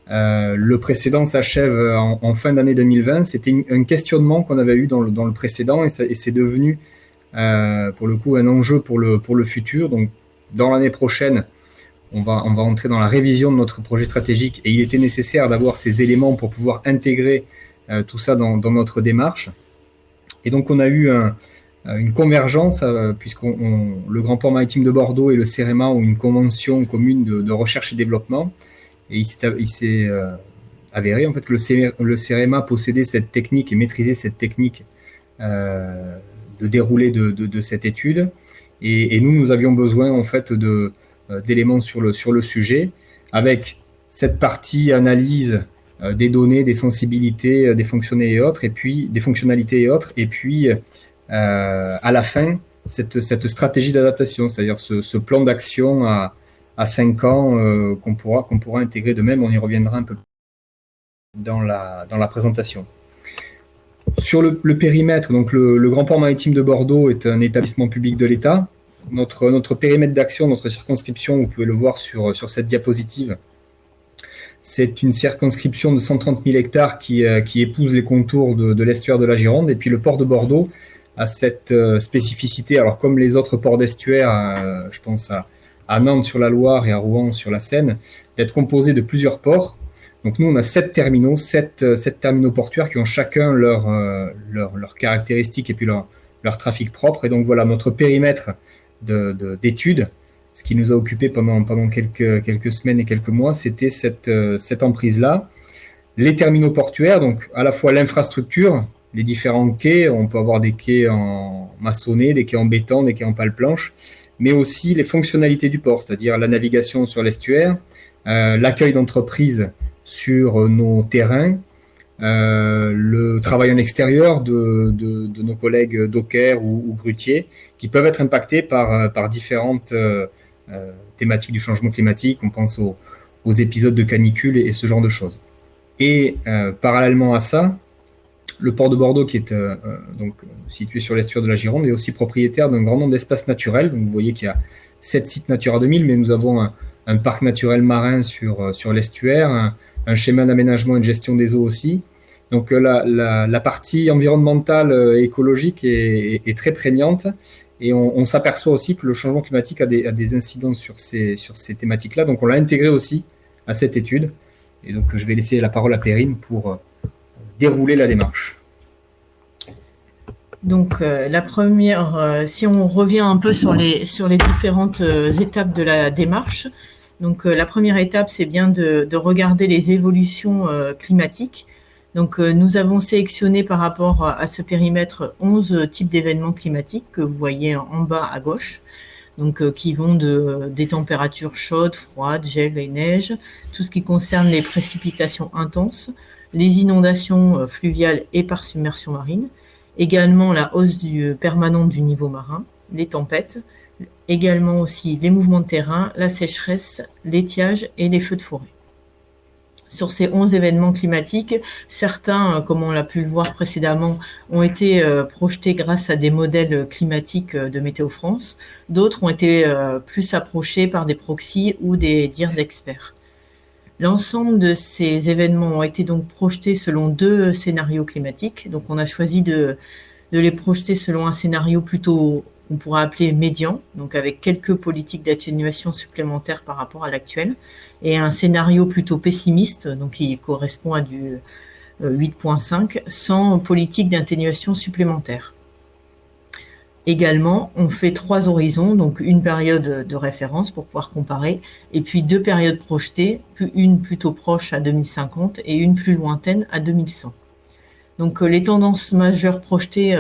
Le précédent s'achève en fin d'année 2020. C'était un questionnement qu'on avait eu dans le précédent et c'est devenu, pour le coup, un enjeu pour le futur. Donc, dans l'année prochaine, on va entrer dans la révision de notre projet stratégique et il était nécessaire d'avoir ces éléments pour pouvoir intégrer tout ça dans notre démarche. Et donc, on a eu une convergence, puisque le Grand Port Maritime de Bordeaux et le CEREMA ont une convention commune de recherche et développement. Et il s'est avéré en fait, que le CEREMA possédait cette technique et maîtrisait cette technique de déroulé de cette étude. Et nous avions besoin en fait, d'éléments sur le sujet, avec cette partie analyse des données, des sensibilités, des fonctionnalités et autres, et puis à la fin, cette stratégie d'adaptation, c'est-à-dire ce plan d'action à 5 ans qu'on pourra intégrer de même, on y reviendra un peu dans la présentation. Sur le périmètre, donc le Grand Port Maritime de Bordeaux est un établissement public de l'État. Notre périmètre d'action, notre circonscription, vous pouvez le voir sur cette diapositive, c'est une circonscription de 130 000 hectares qui épouse les contours de l'estuaire de la Gironde. Et puis le port de Bordeaux a cette spécificité, alors comme les autres ports d'estuaire, je pense à Nantes sur la Loire et à Rouen sur la Seine, d'être composé de plusieurs ports. Donc nous, on a 7 terminaux portuaires qui ont chacun leurs caractéristiques et puis leur trafic propre. Et donc voilà, notre périmètre d'études, ce qui nous a occupé pendant quelques semaines et quelques mois, c'était cette emprise-là. Les terminaux portuaires, donc à la fois l'infrastructure, les différents quais, on peut avoir des quais en maçonné, des quais en béton, des quais en pale planche, mais aussi les fonctionnalités du port, c'est-à-dire la navigation sur l'estuaire, l'accueil d'entreprises sur nos terrains, le travail en extérieur de nos collègues dockers ou grutiers, qui peuvent être impactés par différentes thématiques du changement climatique. On pense aux épisodes de canicule et ce genre de choses. Et parallèlement à ça, le port de Bordeaux, qui est donc situé sur l'estuaire de la Gironde, est aussi propriétaire d'un grand nombre d'espaces naturels. Donc vous voyez qu'il y a 7 sites Natura 2000, mais nous avons un parc naturel marin sur l'estuaire, un schéma d'aménagement et de gestion des eaux aussi. Donc la partie environnementale et écologique est très prégnante. Et on s'aperçoit aussi que le changement climatique a des incidences sur ces thématiques-là. Donc on l'a intégré aussi à cette étude. Et donc je vais laisser la parole à Perrine pour dérouler la démarche. Donc la première, si on revient un peu sur les différentes étapes de la démarche, Donc, la première étape, c'est bien de regarder les évolutions climatiques. Donc, nous avons sélectionné par rapport à ce périmètre 11 types d'événements climatiques que vous voyez en bas à gauche, donc qui vont des températures chaudes, froides, gel et neige, tout ce qui concerne les précipitations intenses, les inondations fluviales et par submersion marine, également la hausse permanente du niveau marin, les tempêtes, également aussi les mouvements de terrain, la sécheresse, l'étiage et les feux de forêt. Sur ces 11 événements climatiques, certains, comme on l'a pu le voir précédemment, ont été projetés grâce à des modèles climatiques de Météo France. D'autres ont été plus approchés par des proxys ou des dires d'experts. L'ensemble de ces événements ont été donc projetés selon 2 scénarios climatiques. Donc on a choisi de les projeter selon un scénario plutôt, on pourrait appeler médian, donc avec quelques politiques d'atténuation supplémentaires par rapport à l'actuel, et un scénario plutôt pessimiste, donc qui correspond à du 8.5, sans politique d'atténuation supplémentaire. Également, on fait 3 horizons, donc une période de référence pour pouvoir comparer, et puis 2 périodes projetées, une plutôt proche à 2050 et une plus lointaine à 2100. Donc les tendances majeures projetées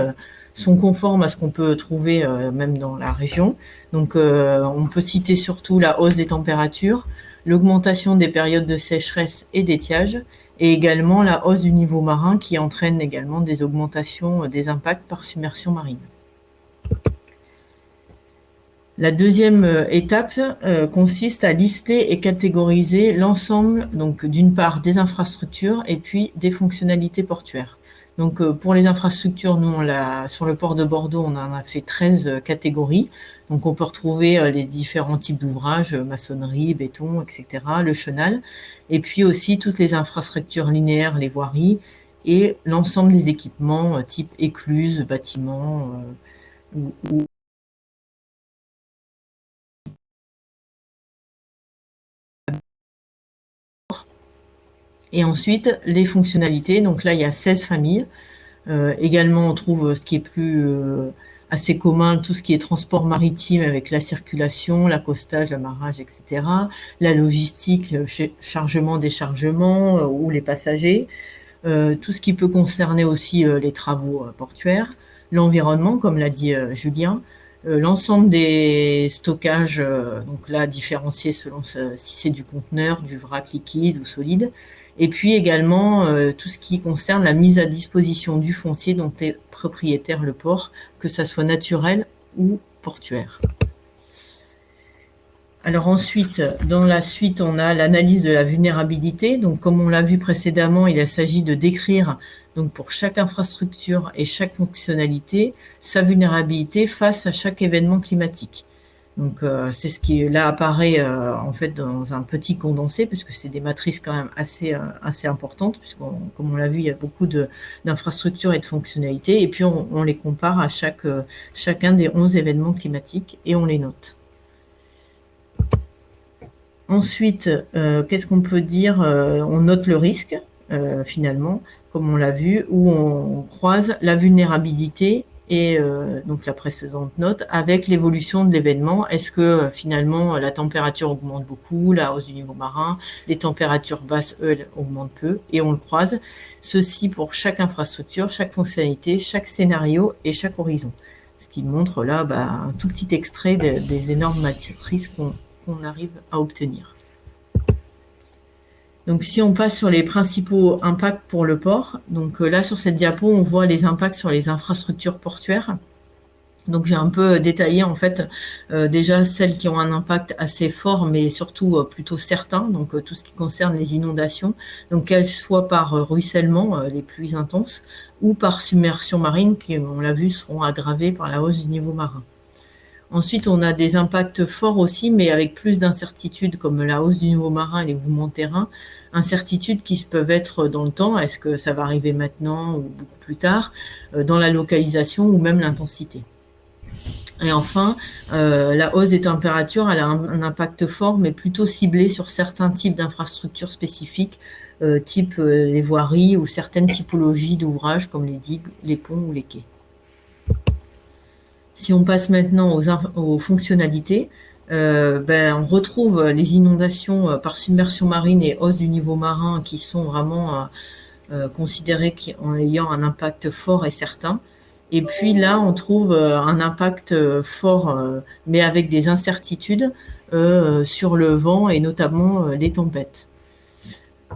sont conformes à ce qu'on peut trouver même dans la région. Donc on peut citer surtout la hausse des températures, l'augmentation des périodes de sécheresse et d'étiage, et également la hausse du niveau marin qui entraîne également des augmentations des impacts par submersion marine. La deuxième étape consiste à lister et catégoriser l'ensemble, donc d'une part des infrastructures et puis des fonctionnalités portuaires. Donc pour les infrastructures, nous sur le port de Bordeaux, on en a fait 13 catégories. Donc on peut retrouver les différents types d'ouvrages, maçonnerie, béton, etc., le chenal, et puis aussi toutes les infrastructures linéaires, les voiries, et l'ensemble des équipements type écluses, bâtiments ou et ensuite, les fonctionnalités. Donc là, il y a 16 familles. Également, on trouve ce qui est plus assez commun, tout ce qui est transport maritime avec la circulation, l'accostage, l'amarrage, etc. La logistique, le chargement, déchargement ou les passagers. Tout ce qui peut concerner aussi les travaux portuaires. L'environnement, comme l'a dit Julien. L'ensemble des stockages, donc là, différenciés selon si c'est du conteneur, du vrac liquide ou solide. Et puis également tout ce qui concerne la mise à disposition du foncier dont est propriétaire le port, que ça soit naturel ou portuaire. Alors ensuite, dans la suite, on a l'analyse de la vulnérabilité. Donc comme on l'a vu précédemment, il s'agit de décrire donc pour chaque infrastructure et chaque fonctionnalité sa vulnérabilité face à chaque événement climatique. Donc c'est ce qui là apparaît en fait dans un petit condensé, puisque c'est des matrices quand même assez importantes, puisqu'on, comme on l'a vu, il y a beaucoup d'infrastructures et de fonctionnalités, et puis on les compare à chacun des 11 événements climatiques et on les note. Ensuite, qu'est-ce qu'on peut dire? On note le risque, finalement, comme on l'a vu, où on croise la vulnérabilité et donc la précédente note avec l'évolution de l'événement. Est-ce que finalement la température augmente beaucoup, la hausse du niveau marin, les températures basses, elles, augmentent peu, et on le croise. Ceci pour chaque infrastructure, chaque fonctionnalité, chaque scénario et chaque horizon. Ce qui montre là un tout petit extrait des énormes matrices qu'on arrive à obtenir. Donc si on passe sur les principaux impacts pour le port, donc là sur cette diapo on voit les impacts sur les infrastructures portuaires. Donc j'ai un peu détaillé en fait déjà celles qui ont un impact assez fort mais surtout plutôt certain, donc tout ce qui concerne les inondations, donc qu'elles soient par ruissellement les pluies intenses ou par submersion marine qui on l'a vu seront aggravées par la hausse du niveau marin. Ensuite, on a des impacts forts aussi, mais avec plus d'incertitudes, comme la hausse du niveau marin et les mouvements de terrain. Incertitudes qui peuvent être dans le temps, est-ce que ça va arriver maintenant ou beaucoup plus tard, dans la localisation ou même l'intensité. Et enfin, la hausse des températures, elle a un impact fort, mais plutôt ciblé sur certains types d'infrastructures spécifiques, type les voiries ou certaines typologies d'ouvrages comme les digues, les ponts ou les quais. Si on passe maintenant aux fonctionnalités, on retrouve les inondations par submersion marine et hausse du niveau marin qui sont vraiment considérées en ayant un impact fort et certain. Et puis là, on trouve un impact fort, mais avec des incertitudes sur le vent et notamment les tempêtes.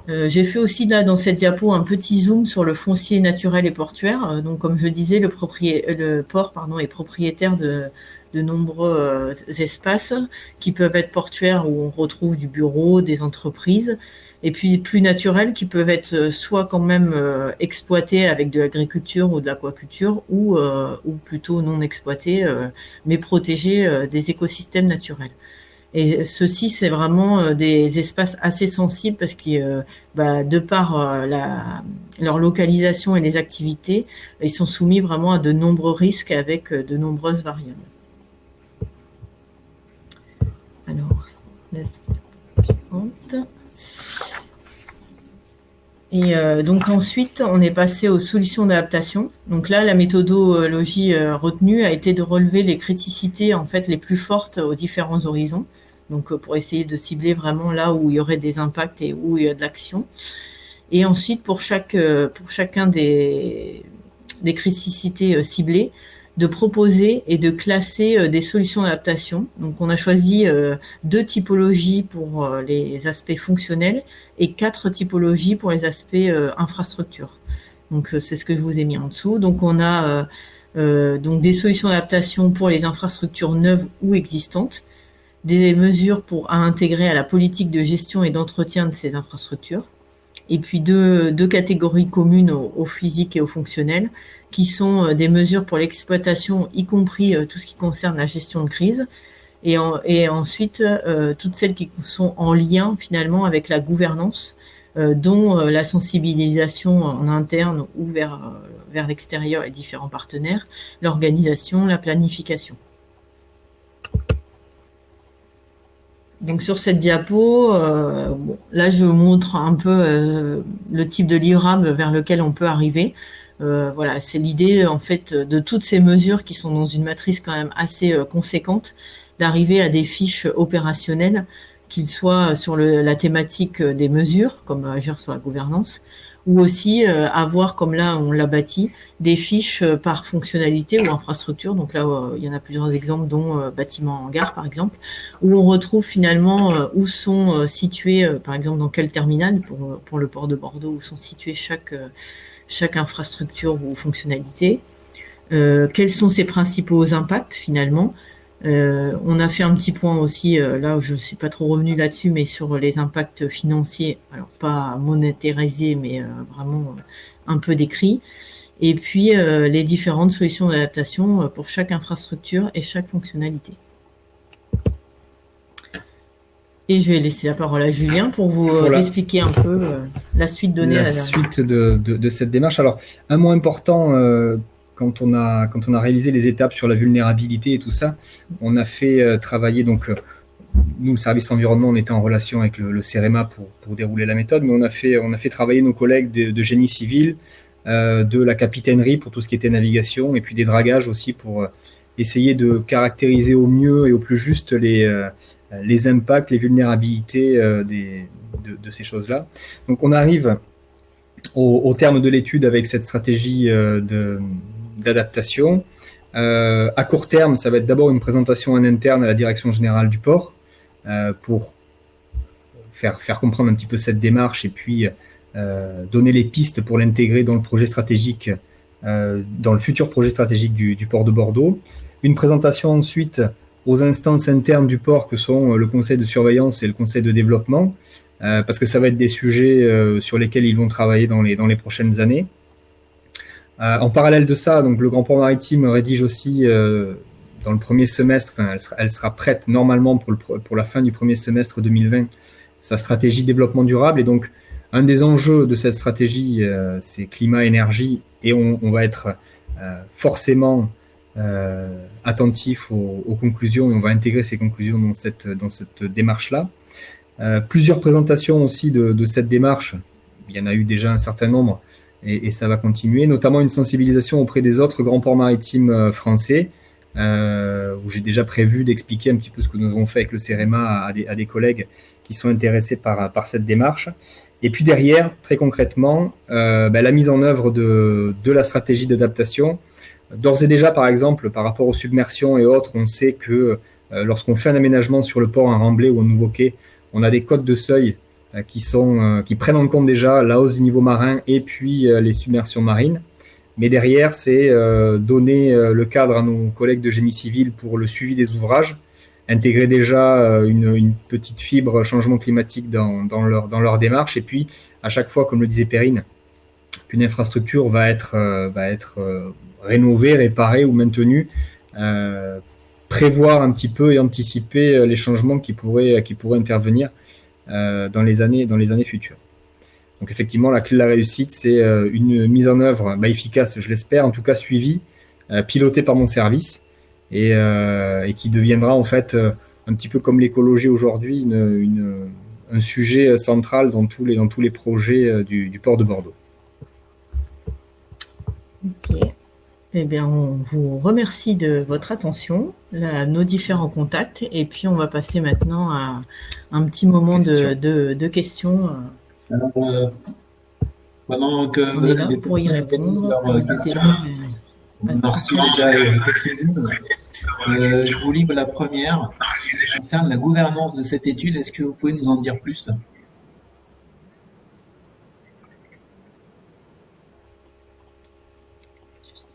J'ai fait aussi là dans cette diapo un petit zoom sur le foncier naturel et portuaire. Donc comme je disais, le port est propriétaire de nombreux espaces qui peuvent être portuaires où on retrouve du bureau, des entreprises, et puis plus naturels qui peuvent être soit quand même exploités avec de l'agriculture ou de l'aquaculture ou plutôt non exploités mais protégés des écosystèmes naturels. Et ceci, c'est vraiment des espaces assez sensibles parce que, de par leur localisation et les activités, ils sont soumis vraiment à de nombreux risques avec de nombreuses variables. Alors, la suivante. Et donc ensuite, on est passé aux solutions d'adaptation. Donc là, la méthodologie retenue a été de relever les criticités en fait les plus fortes aux différents horizons. Donc pour essayer de cibler vraiment là où il y aurait des impacts et où il y a de l'action. Et ensuite, pour chacun des criticités ciblées, de proposer et de classer des solutions d'adaptation. Donc on a choisi 2 typologies pour les aspects fonctionnels et 4 typologies pour les aspects infrastructure. Donc c'est ce que je vous ai mis en dessous. Donc on a donc des solutions d'adaptation pour les infrastructures neuves ou existantes, des mesures à intégrer à la politique de gestion et d'entretien de ces infrastructures, et puis deux catégories communes au physique et au fonctionnel, qui sont des mesures pour l'exploitation, y compris tout ce qui concerne la gestion de crise, et ensuite toutes celles qui sont en lien finalement avec la gouvernance, dont la sensibilisation en interne ou vers l'extérieur et différents partenaires, l'organisation, la planification. Donc sur cette diapo, là je montre un peu le type de livrable vers lequel on peut arriver. Voilà, c'est l'idée en fait de toutes ces mesures qui sont dans une matrice quand même assez conséquente, d'arriver à des fiches opérationnelles, qu'ils soient sur la thématique des mesures, comme agir sur la gouvernance, ou aussi avoir, comme là on l'a bâti, des fiches par fonctionnalité ou infrastructure. Donc là, il y en a plusieurs exemples, dont bâtiment en gare par exemple, où on retrouve finalement où sont situés, par exemple dans quel terminal, pour le port de Bordeaux, où sont situés chaque infrastructure ou fonctionnalité, quels sont ses principaux impacts finalement. On a fait un petit point aussi, là où je ne suis pas trop revenue là-dessus, mais sur les impacts financiers, alors pas monétarisés, mais vraiment un peu décrits. Et puis les différentes solutions d'adaptation pour chaque infrastructure et chaque fonctionnalité. Et je vais laisser la parole à Julien pour vous expliquer un peu la suite donnée. La suite de cette démarche. Alors, un mot important, quand on a réalisé les étapes sur la vulnérabilité et tout ça, on a fait travailler, donc nous, le service environnement, on était en relation avec le CEREMA pour dérouler la méthode, mais on a fait travailler nos collègues de génie civil, de la capitainerie pour tout ce qui était navigation, et puis des dragages aussi pour essayer de caractériser au mieux et au plus juste les impacts, les vulnérabilités de ces choses-là. Donc on arrive au terme de l'étude avec cette stratégie d'adaptation. À court terme, ça va être d'abord une présentation en interne à la direction générale du port pour faire comprendre un petit peu cette démarche et puis donner les pistes pour l'intégrer dans le projet stratégique, dans le futur projet stratégique du port de Bordeaux. Une présentation ensuite aux instances internes du port que sont le conseil de surveillance et le conseil de développement, parce que ça va être des sujets sur lesquels ils vont travailler dans les prochaines années. En parallèle de ça, donc le Grand Port Maritime rédige aussi dans le premier semestre, enfin elle sera prête normalement pour la fin du premier semestre 2020, sa stratégie de développement durable. Et donc un des enjeux de cette stratégie, c'est climat-énergie, et on va être forcément attentif aux conclusions, et on va intégrer ces conclusions dans cette démarche-là. Plusieurs présentations aussi de cette démarche, il y en a eu déjà un certain nombre, et ça va continuer, notamment une sensibilisation auprès des autres grands ports maritimes français, où j'ai déjà prévu d'expliquer un petit peu ce que nous avons fait avec le CEREMA à des collègues qui sont intéressés par cette démarche. Et puis derrière, très concrètement, la mise en œuvre de la stratégie d'adaptation. D'ores et déjà, par exemple, par rapport aux submersions et autres, on sait que lorsqu'on fait un aménagement sur le port, un remblai ou un nouveau quai, on a des codes de seuil qui prennent en compte déjà la hausse du niveau marin et puis les submersions marines. Mais derrière, c'est donner le cadre à nos collègues de génie civil pour le suivi des ouvrages, intégrer déjà une petite fibre changement climatique dans leur démarche. Et puis, à chaque fois, comme le disait Perrine, qu'une infrastructure va être rénovée, réparée ou maintenue, prévoir un petit peu et anticiper les changements qui pourraient intervenir dans les années futures. Donc effectivement, la clé de la réussite, c'est une mise en œuvre efficace, je l'espère, en tout cas suivie, pilotée par mon service, et qui deviendra en fait un petit peu comme l'écologie aujourd'hui, un sujet central dans tous les projets du port de Bordeaux. Ok. Eh bien, on vous remercie de votre attention, nos différents contacts, et puis on va passer maintenant à un petit moment de questions. Alors, pendant que On est là les pour y personnes organisent répondre. leurs questions, on a reçu déjà quelques-unes. Je vous livre la première, qui concerne la gouvernance de cette étude. Est-ce que vous pouvez nous en dire plus?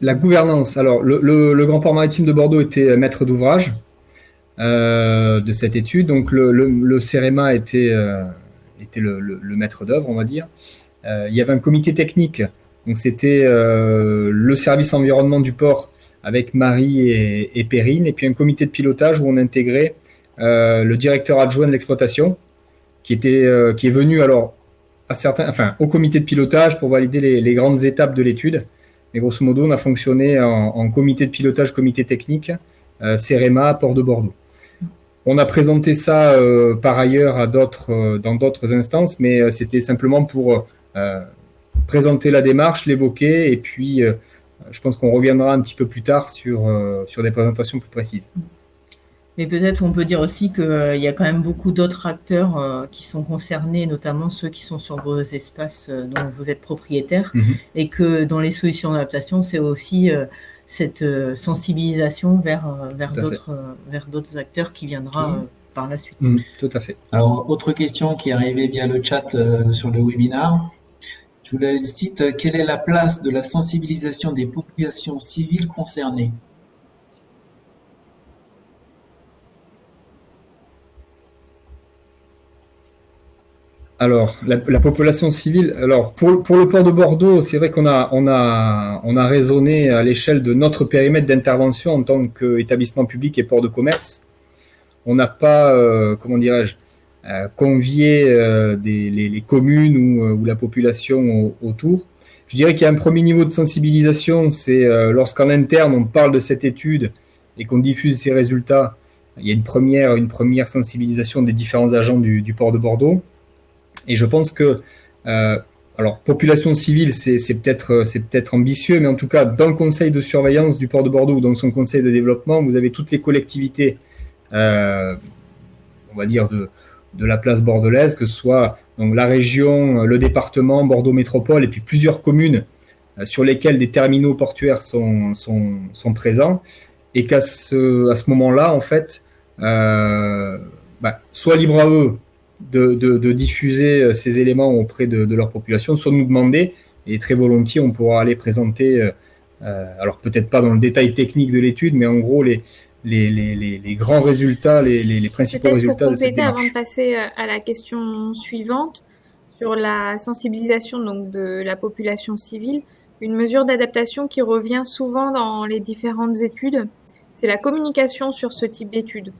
La gouvernance. Alors, le Grand Port Maritime de Bordeaux était maître d'ouvrage de cette étude. Donc, le CEREMA était le maître d'œuvre, on va dire. Il y avait un comité technique. Donc, c'était le service environnement du port avec Marie et Perrine. Et puis, un comité de pilotage où on intégrait le directeur adjoint de l'exploitation qui est venu alors au comité de pilotage pour valider les grandes étapes de l'étude. Mais grosso modo, on a fonctionné en comité de pilotage, comité technique, CEREMA, Port de Bordeaux. On a présenté ça par ailleurs dans d'autres instances, mais c'était simplement pour présenter la démarche, l'évoquer, et puis je pense qu'on reviendra un petit peu plus tard sur des présentations plus précises. Mais peut-être on peut dire aussi qu'il y a quand même beaucoup d'autres acteurs qui sont concernés, notamment ceux qui sont sur vos espaces dont vous êtes propriétaire, et que dans les solutions d'adaptation, c'est aussi cette sensibilisation vers d'autres acteurs qui viendra par la suite. Tout à fait. Alors, autre question qui est arrivée via le chat sur le webinaire. Je vous la cite. Quelle est la place de la sensibilisation des populations civiles concernées? Alors, la population civile. Alors, pour le port de Bordeaux, c'est vrai qu'on a raisonné à l'échelle de notre périmètre d'intervention en tant qu'établissement public et port de commerce. On n'a pas, convié les communes ou la population autour. Je dirais qu'il y a un premier niveau de sensibilisation, c'est lorsqu'en interne on parle de cette étude et qu'on diffuse ses résultats. Il y a une première sensibilisation des différents agents du port de Bordeaux. Et je pense que, alors, population civile, c'est peut-être ambitieux, mais en tout cas, dans le conseil de surveillance du port de Bordeaux ou dans son conseil de développement, vous avez toutes les collectivités, on va dire, de la place bordelaise, que ce soit donc, la région, le département, Bordeaux Métropole, et puis plusieurs communes sur lesquelles des terminaux portuaires sont présents, et qu'à ce moment-là, en fait, soit libre à eux de diffuser ces éléments auprès de leur population, soit nous demander, et très volontiers, on pourra aller présenter, alors peut-être pas dans le détail technique de l'étude, mais en gros, les grands résultats, les principaux résultats de cette démarche. Avant de passer à la question suivante, sur la sensibilisation donc, de la population civile, une mesure d'adaptation qui revient souvent dans les différentes études, c'est la communication sur ce type d'études.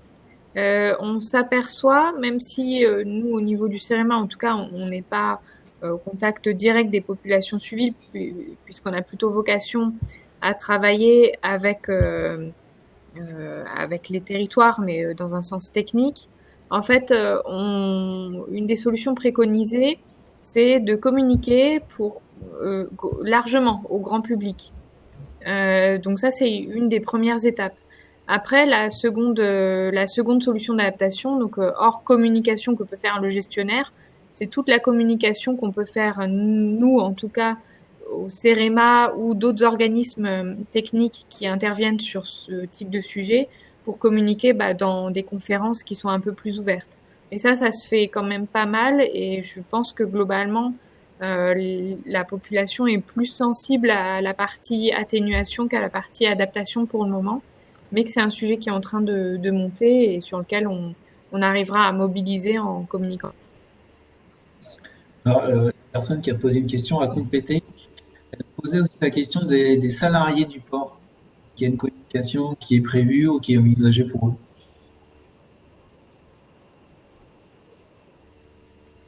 On s'aperçoit, même si nous, au niveau du CEREMA, en tout cas, on n'est pas au contact direct des populations civiles, puisqu'on a plutôt vocation à travailler avec les territoires, mais dans un sens technique. En fait, une des solutions préconisées, c'est de communiquer largement au grand public. Donc ça, c'est une des premières étapes. Après, la seconde solution d'adaptation, donc hors communication que peut faire le gestionnaire, c'est toute la communication qu'on peut faire, nous, en tout cas, au CEREMA ou d'autres organismes techniques qui interviennent sur ce type de sujet pour communiquer dans des conférences qui sont un peu plus ouvertes. Et ça se fait quand même pas mal et je pense que globalement, la population est plus sensible à la partie atténuation qu'à la partie adaptation pour le moment, mais que c'est un sujet qui est en train de monter et sur lequel on arrivera à mobiliser en communiquant. Alors, la personne qui a posé une question a complété. Elle a posé aussi la question des salariés du port. Qu'il y a une communication qui est prévue ou qui est envisagée pour eux.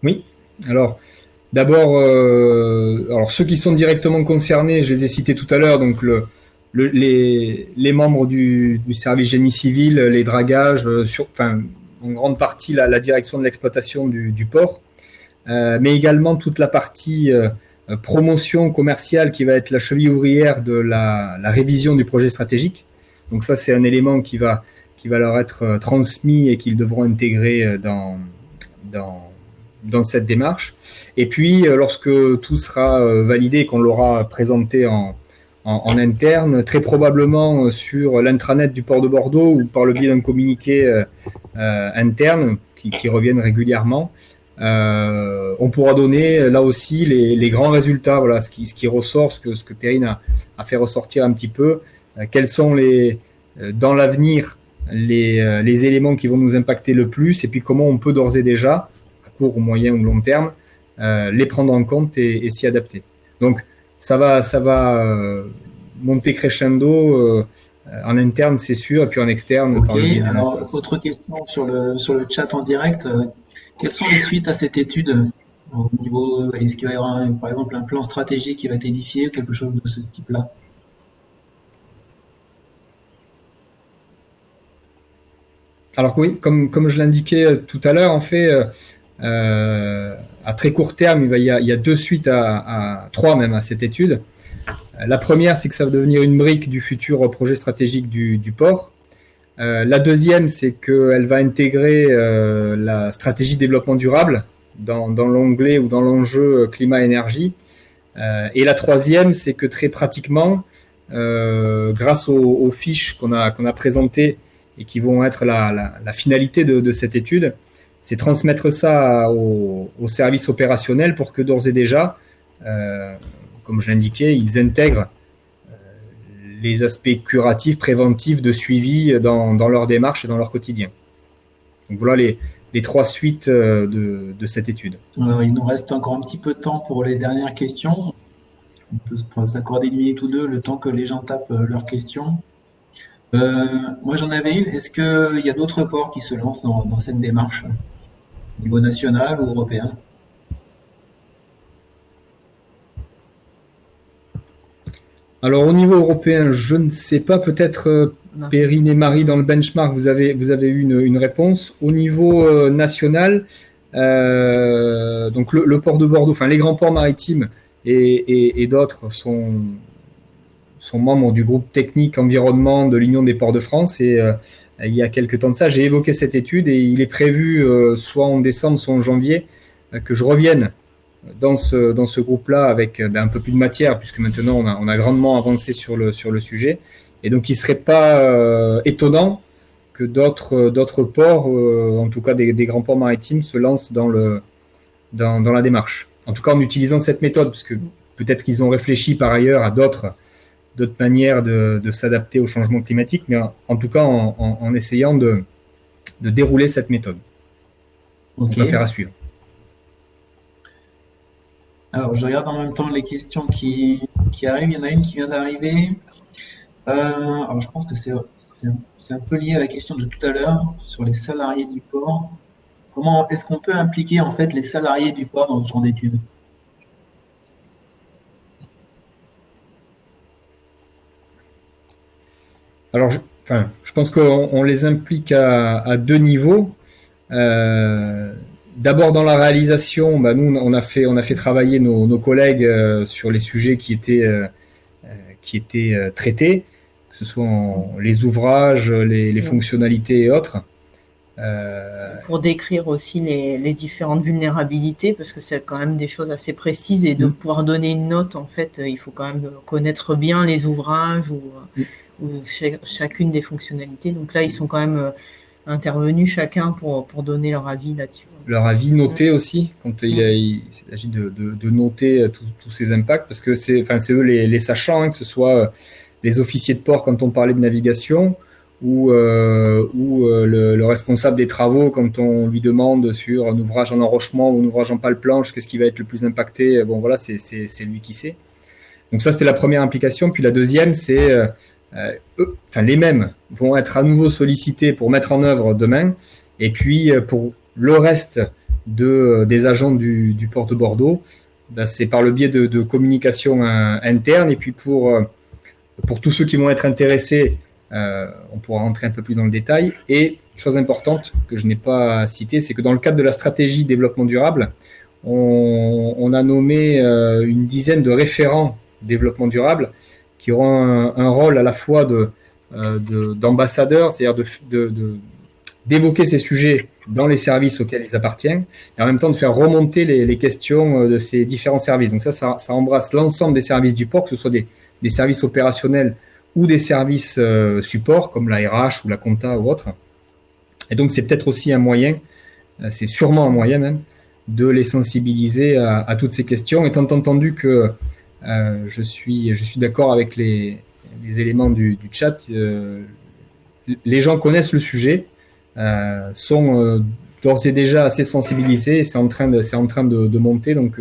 Oui, alors d'abord, alors ceux qui sont directement concernés, je les ai cités tout à l'heure, donc les membres du service génie civil, les dragages, en grande partie la direction de l'exploitation du port, mais également toute la partie promotion commerciale qui va être la cheville ouvrière de la révision du projet stratégique. Donc ça, c'est un élément qui va leur être transmis et qu'ils devront intégrer dans cette démarche. Et puis, lorsque tout sera validé et qu'on l'aura présenté en interne, très probablement sur l'intranet du port de Bordeaux ou par le biais d'un communiqué interne qui reviennent régulièrement, on pourra donner là aussi les grands résultats, voilà, ce qui ressort, ce que Perrine a fait ressortir un petit peu, quels sont dans l'avenir les éléments qui vont nous impacter le plus et puis comment on peut d'ores et déjà, à court, moyen ou long terme, les prendre en compte et s'y adapter. Donc ça va monter crescendo en interne, c'est sûr, et puis en externe. Ok, alors autre question sur le chat en direct. Quelles sont les suites à cette étude au niveau, est-ce qu'il va y avoir par exemple un plan stratégique qui va être édifié ou quelque chose de ce type-là? Alors oui, comme je l'indiquais tout à l'heure, en fait, à très court terme, il y a deux suites trois même à cette étude. La première, c'est que ça va devenir une brique du futur projet stratégique du port. La deuxième, c'est qu'elle va intégrer la stratégie de développement durable dans l'onglet ou dans l'enjeu climat-énergie. Et la troisième, c'est que très pratiquement, grâce aux fiches qu'on a présentées et qui vont être la finalité de cette étude, c'est transmettre ça au service opérationnel pour que d'ores et déjà, comme je l'indiquais, ils intègrent les aspects curatifs, préventifs, de suivi dans leur démarche et dans leur quotidien. Donc voilà les trois suites de cette étude. Alors, il nous reste encore un petit peu de temps pour les dernières questions. On peut s'accorder une minute ou deux, le temps que les gens tapent leurs questions. Moi, j'en avais une. Est-ce qu'il y a d'autres ports qui se lancent dans cette démarche, au niveau national ou européen? Alors au niveau européen, je ne sais pas, peut-être Perrine et Marie dans le benchmark, vous avez eu une réponse. Au niveau national, donc le port de Bordeaux, enfin les grands ports maritimes et d'autres sont membres du groupe technique environnement de l'Union des ports de France et il y a quelques temps de ça, j'ai évoqué cette étude et il est prévu soit en décembre, soit en janvier que je revienne dans ce groupe-là avec un peu plus de matière, puisque maintenant on a grandement avancé sur le sujet. Et donc il ne serait pas étonnant que d'autres ports, en tout cas des grands ports maritimes, se lancent dans la démarche. En tout cas en utilisant cette méthode, parce que peut-être qu'ils ont réfléchi par ailleurs à d'autres manières de s'adapter au changement climatique, mais en tout cas en essayant de dérouler cette méthode. Okay. On va faire à suivre. Alors, je regarde en même temps les questions qui arrivent. Il y en a une qui vient d'arriver. Alors, je pense que c'est un peu lié à la question de tout à l'heure sur les salariés du port. Comment est-ce qu'on peut impliquer en fait les salariés du port dans ce genre d'études? Alors, je pense qu'on les implique à deux niveaux. D'abord dans la réalisation, nous on a fait travailler nos collègues sur les sujets qui étaient traités. que ce soit les ouvrages, les fonctionnalités et autres. Pour décrire aussi les différentes vulnérabilités, parce que c'est quand même des choses assez précises, et de pouvoir donner une note, en fait, il faut quand même connaître bien les ouvrages ou chacune des fonctionnalités. Donc là, ils sont quand même intervenus chacun pour donner leur avis là-dessus. Leur avis noté aussi, quand il s'agit de noter tous ces impacts, parce que c'est eux les sachants, hein, que ce soit les officiers de port quand on parlait de navigation, ou le responsable des travaux quand on lui demande sur un ouvrage en enrochement ou un ouvrage en pale planche, qu'est-ce qui va être le plus impacté. Bon voilà, c'est lui qui sait. Donc ça, c'était la première implication. Puis la deuxième, c'est les mêmes vont être à nouveau sollicités pour mettre en œuvre demain. Et puis pour le reste des agents du port de Bordeaux, ben, c'est par le biais de communication interne. Et puis pour tous ceux qui vont être intéressés, on pourra rentrer un peu plus dans le détail. Et chose importante que je n'ai pas citée, c'est que dans le cadre de la stratégie développement durable, on a nommé une dizaine de référents développement durable qui auront un rôle à la fois d'ambassadeurs, c'est-à-dire d'évoquer ces sujets dans les services auxquels ils appartiennent, et en même temps de faire remonter les questions de ces différents services. Donc ça embrasse l'ensemble des services du port, que ce soit des services opérationnels ou des services support, comme la RH ou la compta ou autre. Et donc c'est peut-être aussi un moyen, c'est sûrement un moyen même, de les sensibiliser à toutes ces questions, étant entendu que je suis d'accord avec les éléments du chat. Les gens connaissent le sujet, sont d'ores et déjà assez sensibilisés, et c'est en train de monter, donc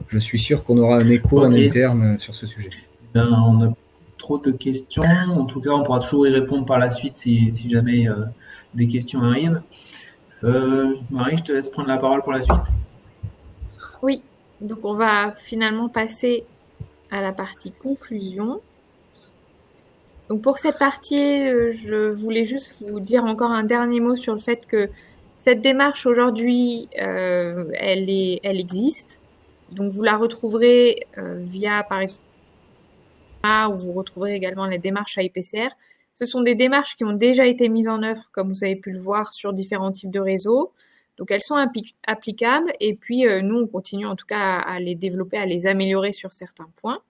je suis sûr qu'on aura un écho en interne sur ce sujet. Ben, on a trop de questions. En tout cas, on pourra toujours y répondre par la suite si jamais des questions arrivent. Marie, je te laisse prendre la parole pour la suite. Oui, donc on va finalement passer à la partie conclusion. Donc pour cette partie, je voulais juste vous dire encore un dernier mot sur le fait que cette démarche aujourd'hui, elle existe. Donc vous la retrouverez via, par exemple, où vous retrouverez également les démarches à IPCR. Ce sont des démarches qui ont déjà été mises en œuvre, comme vous avez pu le voir, sur différents types de réseaux. Donc elles sont applicables, et puis nous, on continue en tout cas à les développer, à les améliorer sur certains points.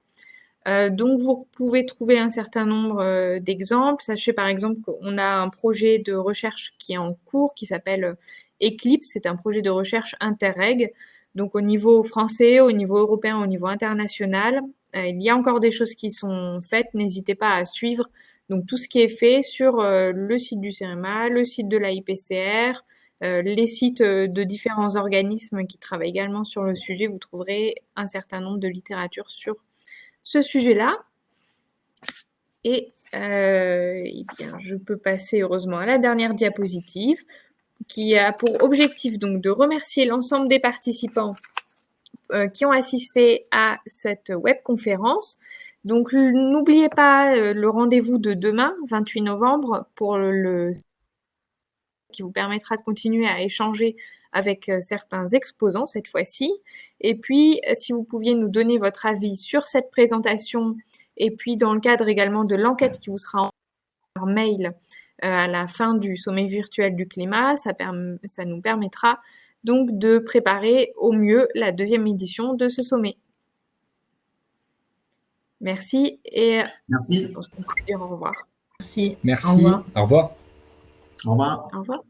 Donc vous pouvez trouver un certain nombre d'exemples. Sachez par exemple qu'on a un projet de recherche qui est en cours, qui s'appelle Eclipse. C'est un projet de recherche interreg. Donc au niveau français, au niveau européen, au niveau international, il y a encore des choses qui sont faites. N'hésitez pas à suivre donc tout ce qui est fait sur le site du CEREMA, le site de la IPCR, les sites de différents organismes qui travaillent également sur le sujet. Vous trouverez un certain nombre de littératures sur ce sujet-là. Et eh bien, je peux passer heureusement à la dernière diapositive, qui a pour objectif donc de remercier l'ensemble des participants qui ont assisté à cette webconférence. Donc n'oubliez pas le rendez-vous de demain, 28 novembre, pour qui vous permettra de continuer à échanger avec certains exposants cette fois-ci. Et puis, si vous pouviez nous donner votre avis sur cette présentation, et puis dans le cadre également de l'enquête qui vous sera envoyée par mail à la fin du sommet virtuel du climat, ça nous permettra donc de préparer au mieux la deuxième édition de ce sommet. Merci, et merci. je pense qu'on peut dire au revoir. Merci. Merci. Au revoir. Au revoir. Au revoir. Au revoir.